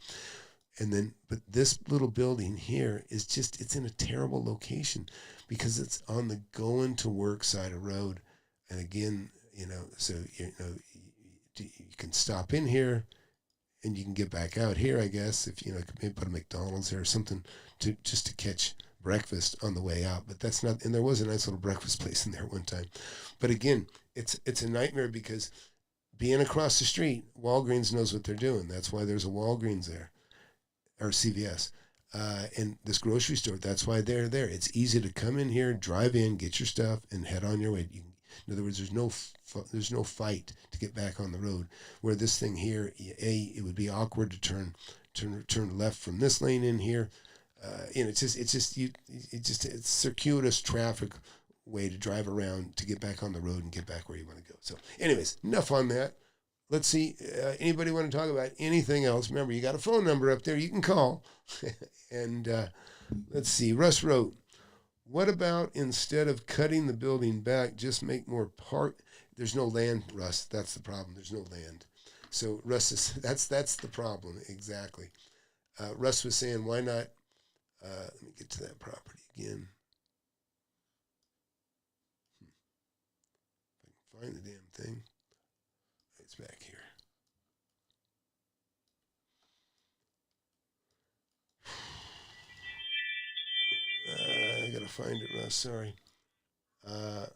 And then, but this little building here is it's in a terrible location because it's on the going to work side of road. And again, so you can stop in here, and you can get back out here, I guess, if maybe put a McDonald's there or something to catch breakfast on the way out. But that's not. And there was a nice little breakfast place in there one time. But again, it's a nightmare because being across the street, Walgreens knows what they're doing. That's why there's a Walgreens there, or CVS. And this grocery store, that's why they're there. It's easy to come in here, drive in, get your stuff, and head on your way. In other words, there's no fight to get back on the road. Where this thing here, it would be awkward to turn left from this lane in here. It's circuitous traffic way to drive around to get back on the road and get back where you want to go. So, anyways, enough on that. Let's see. Anybody want to talk about anything else? Remember, you got a phone number up there you can call. And let's see. Russ wrote, what about instead of cutting the building back, just make more park? There's no land, Russ. That's the problem. There's no land. So Russ is that's the problem exactly. Russ was saying, why not? Let me get to that property again. If I can find the damn thing, it's back here. I gotta find it, Russ. Sorry. I'm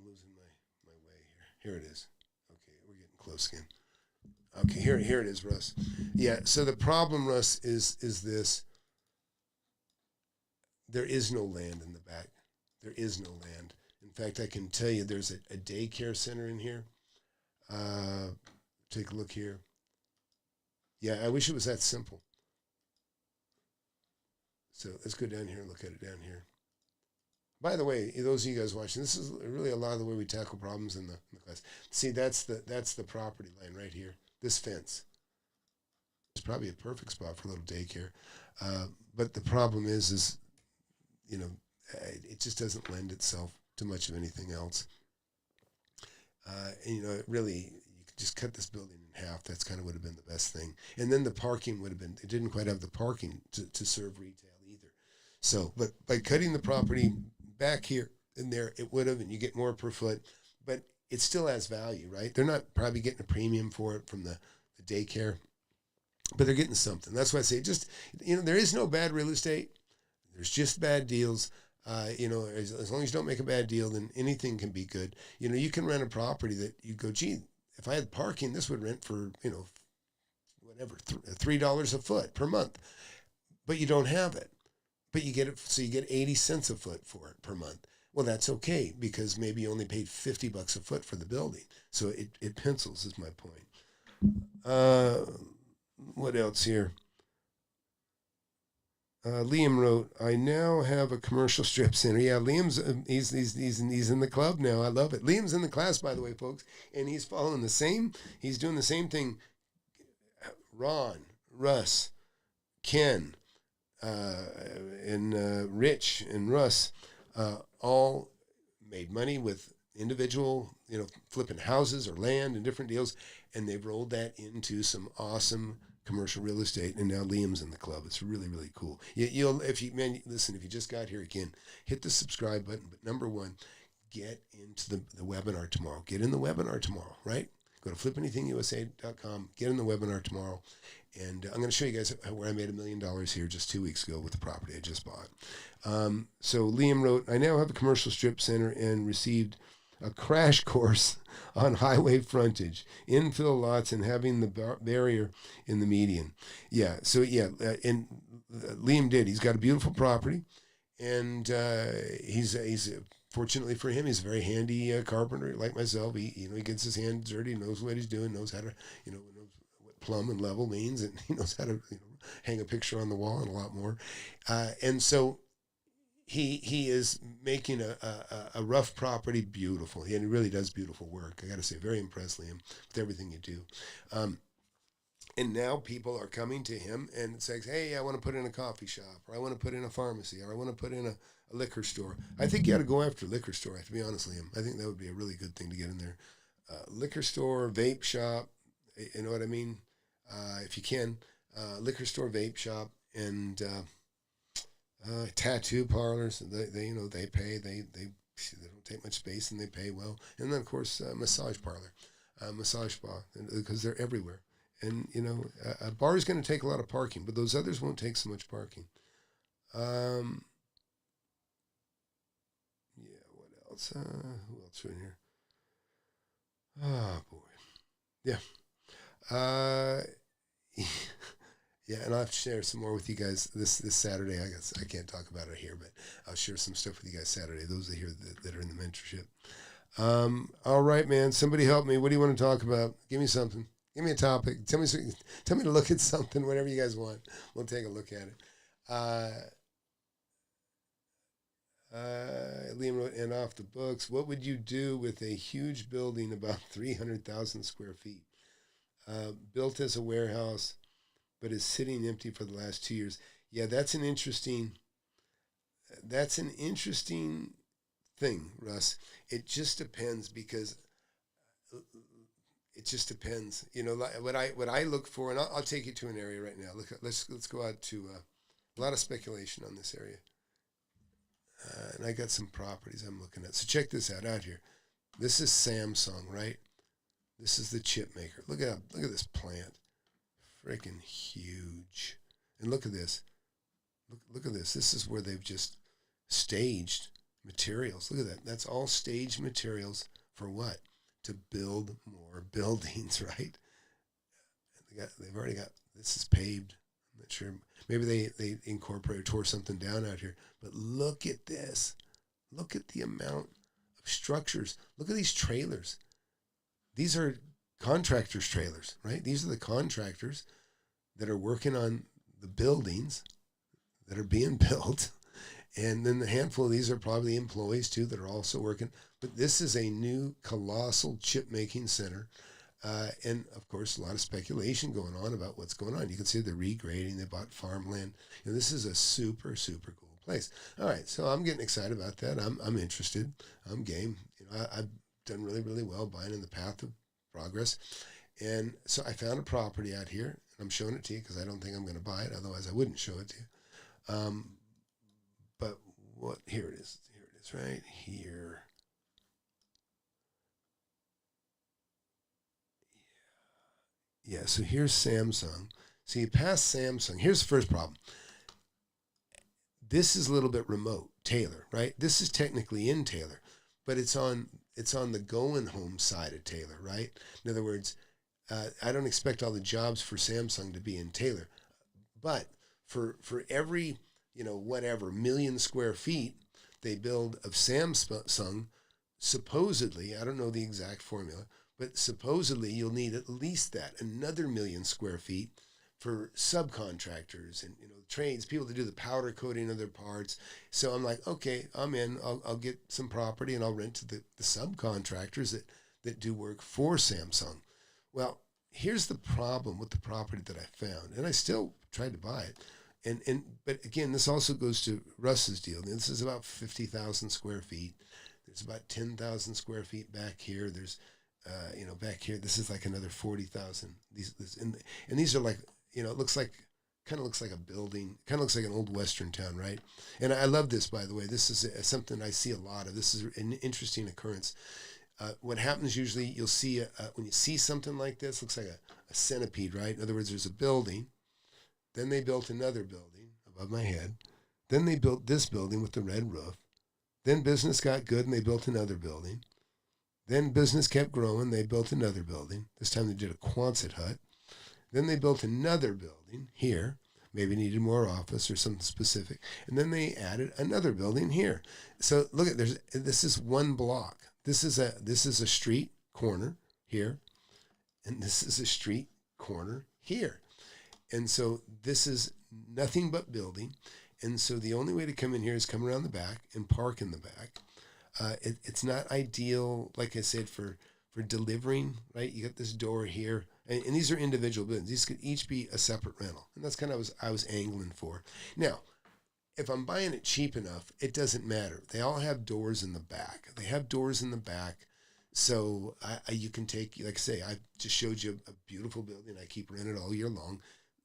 losing my way here. Here it is. Okay, we're getting close again. Okay, here it is, Russ. Yeah. So the problem, Russ, is this. There is no land in the back. There is no land. In fact, I can tell you, there's a daycare center in here. Take a look here. Yeah, I wish it was that simple. So let's go down here and look at it down here. By the way, those of you guys watching, this is really a lot of the way we tackle problems in the class. See, that's the property line right here. This fence. It's probably a perfect spot for a little daycare. But the problem is it just doesn't lend itself to much of anything else. It really, you could just cut this building in half. That's kind of would have been the best thing. And then the parking would have been, it didn't quite have the parking to serve retail either. So, but by cutting the property back here and there, it would have, and you get more per foot, but it still has value, right? They're not probably getting a premium for it from the daycare, but they're getting something. That's why I say there is no bad real estate. There's just bad deals. As long as you don't make a bad deal, then anything can be good. You can rent a property that you go, gee, if I had parking, this would rent for, whatever, $3 a foot per month. But you don't have it. But you get it, so you get 80 cents a foot for it per month. Well, that's okay, because maybe you only paid $50 a foot for the building. So it pencils, is my point. What else here? Liam wrote, "I now have a commercial strip center." Yeah, Liam's he's in the club now. I love it. Liam's in the class, by the way, folks, and he's following the same. He's doing the same thing. Ron, Russ, Ken, and Rich and Russ all made money with individual, flipping houses or land and different deals, and they've rolled that into some awesome commercial real estate. And now Liam's in the club. It's really, really cool. You'll, if you listen, if you just got here again, hit the subscribe button. But number one, get into the webinar tomorrow. Get in the webinar tomorrow, right? Go to FlipAnythingUSA.com. Get in the webinar tomorrow. And I'm going to show you guys where I made $1 million here just 2 weeks ago with the property I just bought. So Liam wrote, "I now have a commercial strip center and received a crash course on highway frontage, infill lots, and having the barrier in the median." Yeah, so yeah, and Liam did. He's got a beautiful property, and he's fortunately for him, he's a very handy carpenter like myself. He gets his hands dirty, knows what he's doing, knows how to knows what plumb and level means, and he knows how to hang a picture on the wall and a lot more. And so he is making a rough property beautiful. And he really does beautiful work. I got to say, very impressed, Liam, with everything you do. And now people are coming to him and saying, "Hey, I want to put in a coffee shop, or I want to put in a pharmacy, or I want to put in a liquor store." I think you got to go after liquor store, to be honest, Liam. I think that would be a really good thing to get in there. Liquor store, vape shop, you know what I mean? If you can, liquor store, vape shop, and tattoo parlors. They pay. They don't take much space and they pay well. And then of course massage parlor, massage spa, because they're everywhere. And a bar is going to take a lot of parking, but those others won't take so much parking. Yeah. What else? Who else are in here? Oh boy. Yeah. Yeah, and I'll have to share some more with you guys this Saturday. I guess I can't talk about it here, but I'll share some stuff with you guys Saturday. Those are here that are in the mentorship. All right, man. Somebody help me. What do you want to talk about? Give me something. Give me a topic. Tell me to look at something. Whatever you guys want, we'll take a look at it. Liam wrote, "And off the books, what would you do with a huge building about 300,000 square feet, built as a warehouse, but is sitting empty for the last 2 years?" Yeah, that's an interesting thing, Russ. It just depends, because it just depends. What I look for, and I'll take you to an area right now. Let's go out to a lot of speculation on this area. And I got some properties I'm looking at. So check this out here. This is Samsung, right? This is the chip maker. Look at this plant. Freaking huge. And look at this. Look at this. This is where they've just staged materials. Look at that. That's all staged materials for what? To build more buildings, right? They've already got, this is paved. I'm not sure. Maybe they incorporated, tore something down out here. But look at this. Look at the amount of structures. Look at these trailers. These are contractors' trailers, right? These are the contractors that are working on the buildings that are being built. And then the handful of these are probably employees too that are also working. But this is a new colossal chip making center. And of course, a lot of speculation going on about what's going on. You can see they're regrading. They bought farmland. This is a super, super cool place. All right, so I'm getting excited about that. I'm interested. I'm game. I've done really, really well buying in the path of progress. And so I found a property out here, and I'm showing it to you because I don't think I'm going to buy it. Otherwise, I wouldn't show it to you. But here it is. Here it is right here. Yeah, so here's Samsung. So you pass Samsung. Here's the first problem. This is a little bit remote, Taylor, right? This is technically in Taylor, but it's on the going home side of Taylor, right? In other words, I don't expect all the jobs for Samsung to be in Taylor, but for every whatever million square feet they build of Samsung, supposedly, I don't know the exact formula, But supposedly you'll need at least that, another 1,000,000 square feet for subcontractors and trades, people to do the powder coating of their parts. So I'm like, okay, I'm in. I'll get some property and I'll rent to the subcontractors that do work for Samsung. Well, here's the problem with the property that I found, and I still tried to buy it. But again, this also goes to Russ's deal. This is about 50,000 square feet. There's about 10,000 square feet back here. There's back here, this is like another 40,000. And these are like, it kind of looks like a building, kind of looks like an old Western town, right? And I love this, by the way. This is something I see a lot of. This is an interesting occurrence. What happens usually, you'll see, when you see something like this, looks like a centipede, right? In other words, there's a building. Then they built another building above my head. Then they built this building with the red roof. Then business got good and they built another building. Then business kept growing. They built another building. This time they did a Quonset hut. Then they built another building here. Maybe needed more office or something specific. And then they added another building here. So look at this is one block. This is a street corner here. And this is a street corner here. And so this is nothing but building. And so the only way to come in here is come around the back and park in the back. It's not ideal, like I said, for delivering, right? You got this door here, and these are individual buildings. These could each be a separate rental, and that's kind of what I was angling for. Now, if I'm buying it cheap enough, it doesn't matter. They all have doors in the back. They have doors in the back, so you can take, like I say, I just showed you a beautiful building. I keep renting all year long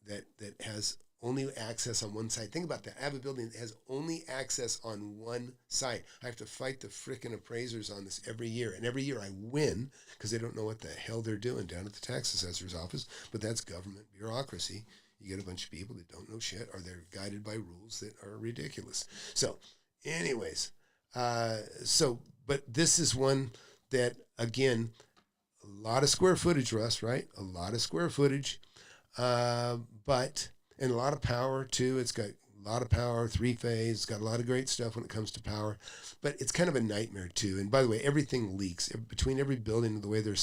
that has only access on one side. Think about that. I have a building that has only access on one side. I have to fight the frickin' appraisers on this every year. And every year I win because they don't know what the hell they're doing down at the tax assessor's office. But that's government bureaucracy. You get a bunch of people that don't know shit, or they're guided by rules that are ridiculous. So anyways, but this is one that, again, a lot of square footage, Russ, right? A lot of square footage. And a lot of power too. It's got a lot of power, 3-phase. It's got a lot of great stuff when it comes to power, but it's kind of a nightmare too. And by the way, everything leaks between every building. The way they're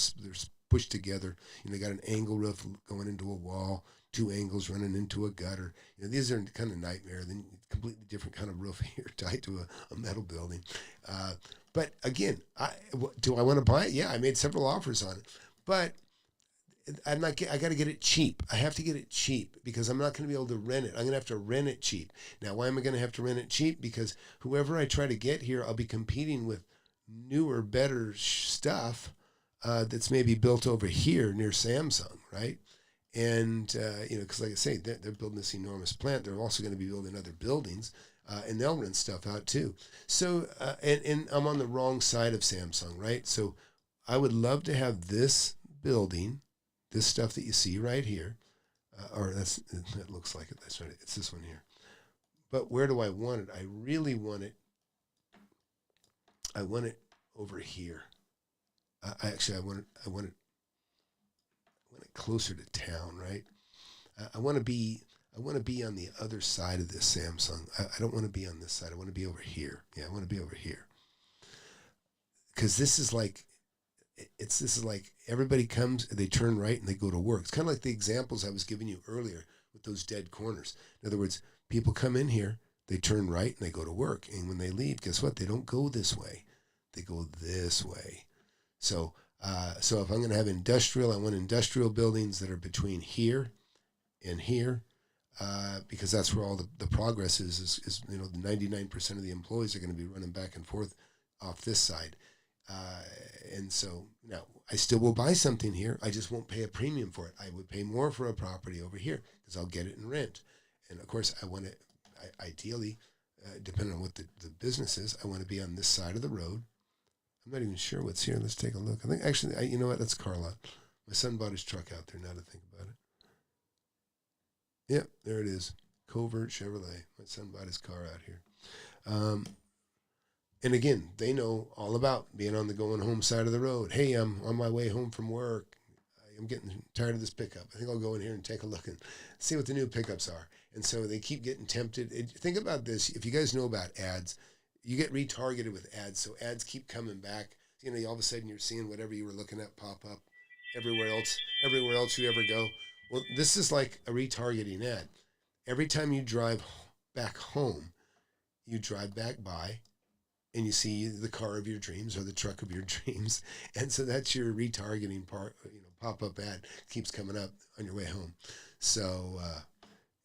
pushed together, they got an angle roof going into a wall, 2 angles running into a gutter. These are kind of nightmare. Then completely different kind of roof here tied to a metal building. But again, do I want to buy it? Yeah, I made several offers on it, but I got to get it cheap. I have to get it cheap because I'm not going to be able to rent it. I'm going to have to rent it cheap. Now, why am I going to have to rent it cheap? Because whoever I try to get here, I'll be competing with newer, better stuff that's maybe built over here near Samsung, right? And, because like I say, they're building this enormous plant. They're also going to be building other buildings, and they'll rent stuff out too. So, and I'm on the wrong side of Samsung, right? So I would love to have this building, this stuff that you see right here, that looks like it. That's right. It's this one here. But where do I want it? I really want it. I want it over here. I want it closer to town, right? I want to be on the other side of this Samsung. I don't want to be on this side. I want to be over here. Yeah, I want to be over here. Because this is like everybody comes, they turn right and they go to work. It's kind of like the examples I was giving you earlier with those dead corners. In other words, people come in here, they turn right and they go to work. And when they leave, guess what? They don't go this way. They go this way. So if I'm going to have industrial, I want industrial buildings that are between here and here, because that's where all the progress is 99% of the employees are going to be running back and forth off this side. And so now I still will buy something here. I just won't pay a premium for it. I would pay more for a property over here because I'll get it in rent. And of course I want it, ideally, depending on what the business is, I want to be on this side of the road. I'm not even sure what's here. Let's take a look. I think actually, you know what? That's car lot. My son bought his truck out there now to think about it. Yep, there it is. Covert Chevrolet. My son bought his car out here. And again, they know all about being on the going home side of the road. Hey, I'm on my way home from work. I'm getting tired of this pickup. I think I'll go in here and take a look and see what the new pickups are. And so they keep getting tempted. Think about this. If you guys know about ads, you get retargeted with ads. So ads keep coming back You know, all of a sudden you're seeing whatever you were looking at pop up everywhere else you ever go. Well, this is like a retargeting ad. Every time you drive back home, you drive back by and you see the car of your dreams or the truck of your dreams. And so that's your retargeting part, you know, pop-up ad keeps coming up on your way home. So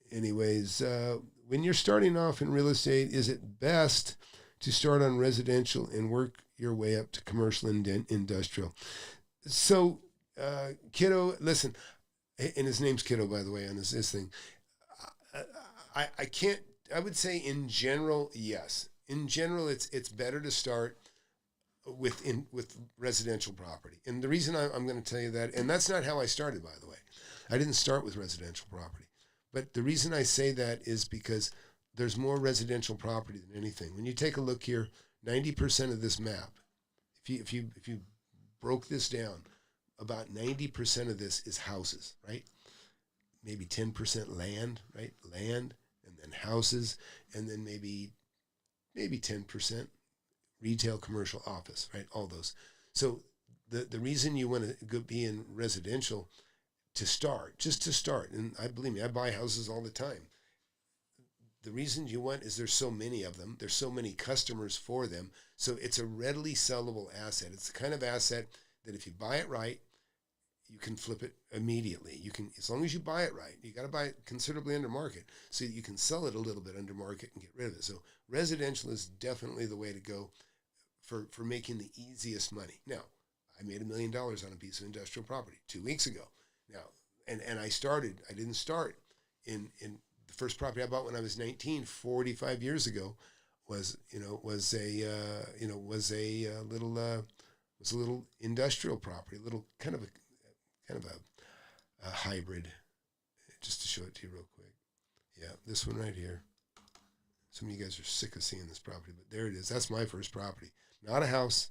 when you're starting off in real estate, is it best to start on residential and work your way up to commercial and industrial? So, Kiddo, listen, and his name's Kiddo, by the way, on this thing. I can't, I would say in general, yes. In general, it's better to start with residential property. And the reason I'm going to tell you that, and that's not how I started, by the way. I didn't start with residential property. But the reason I say that is because there's more residential property than anything. When you take a look here, 90% of this map, if you broke this down, about 90% of this is houses, right? Maybe 10% land, right? Land, and then houses, and then maybe 10% retail, commercial, office, right? All those. So the reason you want to be in residential just to start, and believe me, I buy houses all the time. The reason you want is there's so many of them. There's so many customers for them. So it's a readily sellable asset. It's the kind of asset that if you buy it right, you can flip it immediately. You can, as long as you buy it right, you got to buy it considerably under market so that you can sell it a little bit under market and get rid of it. So residential is definitely the way to go for making the easiest money. Now, I made $1 million on a piece of industrial property 2 weeks ago. Now, and I didn't start in the first property I bought when I was 19, 45 years ago was a little industrial property, a little kind of a hybrid, just to show it to you real quick. Yeah, this one right here. Some of you guys are sick of seeing this property, but there it is. That's my first property. Not a house,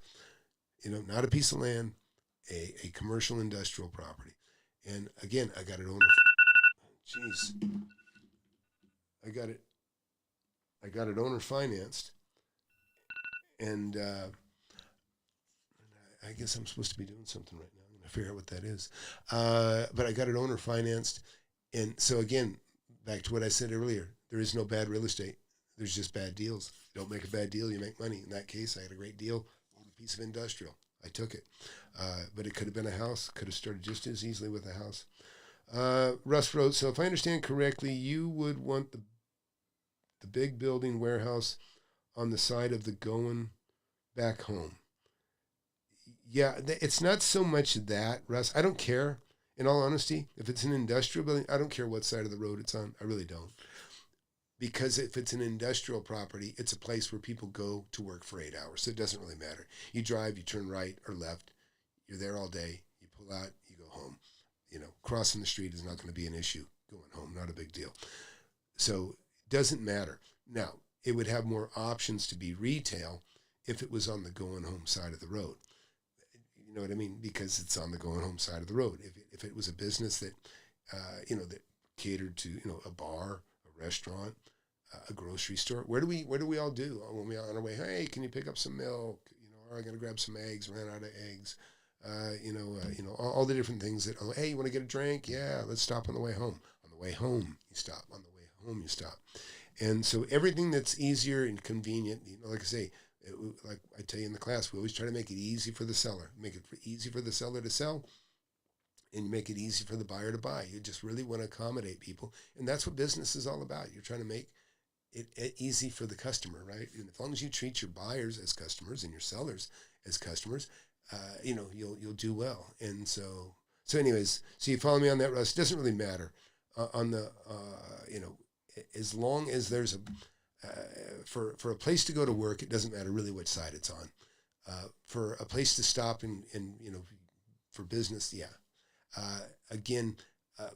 not a piece of land, a commercial industrial property. And again, I got it owner financed, and I guess I'm supposed to be doing something right now. I'm going to figure out what that is. But I got it owner financed. And so again, back to what I said earlier, there is no bad real estate. There's just bad deals. You don't make a bad deal, you make money. In that case, I had a great deal on a piece of industrial. I took it. But it could have been a house, could have started just as easily with a house. Russ wrote, so if I understand correctly, you would want the big building warehouse on the side of the going back home. Yeah, it's not so much that, Russ. I don't care, in all honesty. If it's an industrial building, I don't care what side of the road it's on. I really don't. Because if it's an industrial property, it's a place where people go to work for 8 hours. So it doesn't really matter. You drive, you turn right or left. You're there all day. You pull out, you go home. Crossing the street is not going to be an issue. Going home, not a big deal. So it doesn't matter. Now, it would have more options to be retail if it was on the going home side of the road. You know what I mean? Because it's on the going home side of the road. If it was a business that, that catered to, a bar, a restaurant, a grocery store, where do we all do when we are on our way? Hey, can you pick up some milk? Or I'm going to grab some eggs, ran out of eggs. All the different things that, hey, you want to get a drink? Yeah, let's stop on the way home. On the way home, you stop. On the way home, you stop. And so everything that's easier and convenient, like I say, like I tell you in the class, we always try to make it easy for the seller. Make it easy for the seller to sell, and you make it easy for the buyer to buy. You just really want to accommodate people. And that's what business is all about. You're trying to make it easy for the customer, right? And as long as you treat your buyers as customers and your sellers as customers, you'll do well. And so anyways, so you follow me on that, Russ? It doesn't really matter as long as there's for a place to go to work, it doesn't matter really which side it's on. For a place to stop and for business, yeah.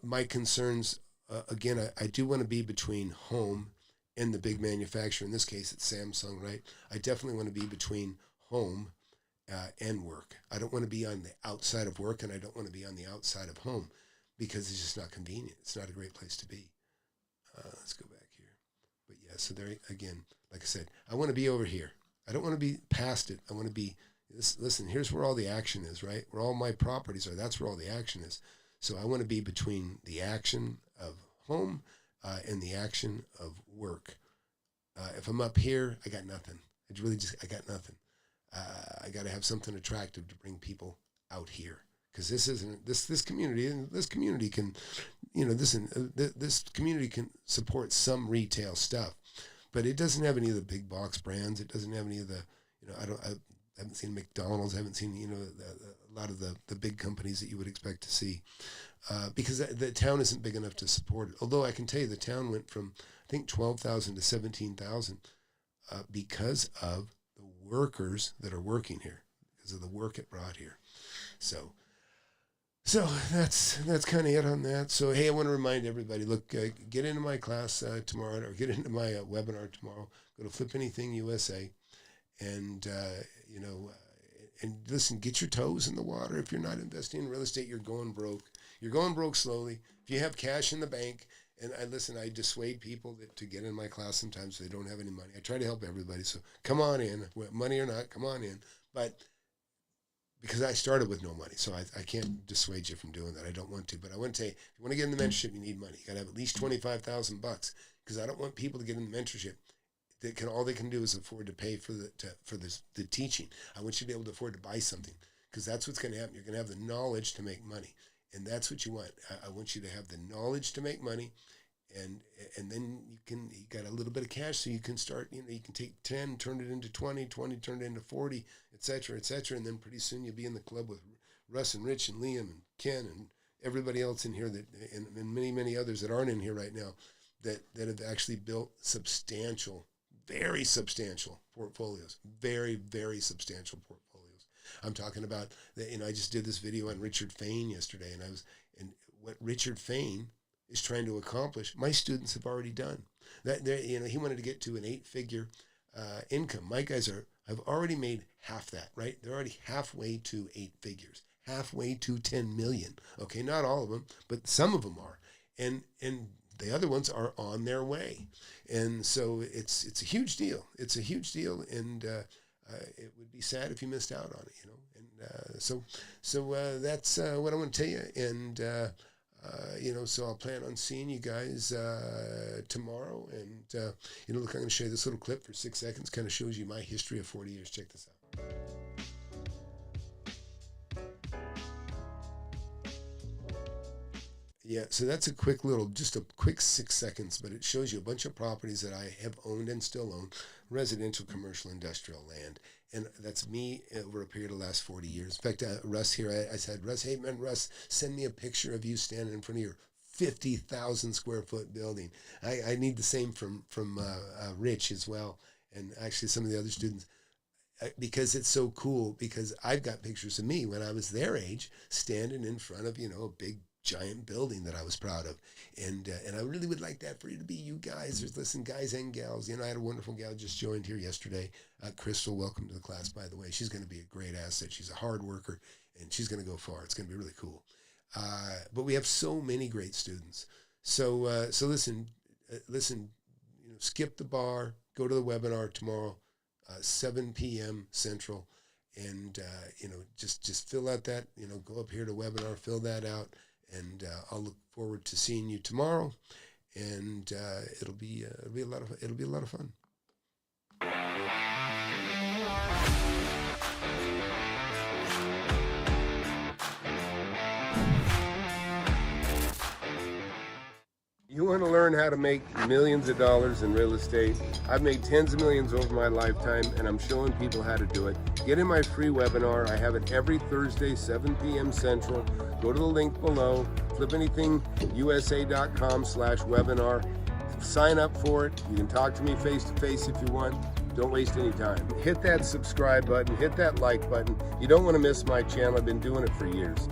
My concerns, I do want to be between home and the big manufacturer. In this case, it's Samsung, right? I definitely want to be between home and work. I don't want to be on the outside of work, and I don't want to be on the outside of home because it's just not convenient. It's not a great place to be. Let's go back here. But yeah, so there again, like I said, I want to be over here. I don't want to be past it. I want to be Listen, here's where all the action is, right? Where all my properties are, that's where all the action is. So I want to be between the action of home and the action of work. If I'm up here, I got nothing. I got nothing. I got to have something attractive to bring people out here, because this community can, this community can support some retail stuff, but it doesn't have any of the big box brands. It doesn't have any of the, I haven't seen McDonald's. I haven't seen, a lot of the big companies that you would expect to see, because the town isn't big enough to support it. Although I can tell you the town went from, I think, 12,000 to 17,000 because of the workers that are working here, because of the work it brought here. So that's kind of it on that. So, hey, I want to remind everybody, look, get into my class tomorrow, or get into my webinar tomorrow. Go to FlipAnythingUSA, and, and listen, get your toes in the water. If you're not investing in real estate, you're going broke. You're going broke slowly. If you have cash in the bank, and I dissuade people to get in my class sometimes so they don't have any money. I try to help everybody, so come on in, money or not, come on in. But because I started with no money, so I can't dissuade you from doing that. I don't want to, but I want to tell you, if you want to get in the mentorship, you need money. You got to have at least $25,000, because I don't want people to get in the mentorship all they can do is afford to pay for the teaching. I want you to be able to afford to buy something, because that's what's going to happen. You're going to have the knowledge to make money, and that's what you want. I want you to have the knowledge to make money, and then you got a little bit of cash, so you can start. You can take 10, turn it into 20, turn it into 40, etc., and then pretty soon you'll be in the club with Russ and Rich and Liam and Ken and everybody else in here and many others that aren't in here right now that have actually built very substantial portfolios, very, very substantial portfolios. I'm talking about I just did this video on Richard Fain yesterday, and what Richard Fain is trying to accomplish, my students have already done. He wanted to get to an 8-figure income. My guys have already made half that, right? They're already halfway to 8 figures, halfway to 10 million. Okay, not all of them, but some of them are, and the other ones are on their way. And so it's a huge deal. It's a huge deal, and it would be sad if you missed out on it, And so that's what I want to tell you. And so I'll plan on seeing you guys tomorrow. And look, I'm going to show you this little clip for 6 seconds. Kind of shows you my history of 40 years. Check this out. Yeah, so that's just a quick 6 seconds, but it shows you a bunch of properties that I have owned and still own, residential, commercial, industrial land. And that's me over a period of the last 40 years. In fact, Russ here, I said, Russ, hey man, Russ, send me a picture of you standing in front of your 50,000 square foot building. I need the same from Rich as well, and actually some of the other students. Because it's so cool, because I've got pictures of me when I was their age standing in front of, a big giant building that I was proud of. And I really would like that for you to be you guys. Listen, guys and gals. I had a wonderful gal just joined here yesterday. Crystal, welcome to the class, by the way. She's going to be a great asset. She's a hard worker, and she's going to go far. It's going to be really cool. But we have so many great students. So listen, skip the bar, go to the webinar tomorrow, 7 p.m. Central, and just fill out that, go up here to webinar, fill that out, and I'll look forward to seeing you tomorrow, and it'll be a lot of fun. You want to learn how to make millions of dollars in real estate? I've made tens of millions over my lifetime, and I'm showing people how to do it. Get in my free webinar. I have it every Thursday, 7 p.m. Central. Go to the link below, FlipAnythingUSA.com/webinar. Sign up for it. You can talk to me face-to-face if you want. Don't waste any time. Hit that subscribe button. Hit that like button. You don't want to miss my channel. I've been doing it for years.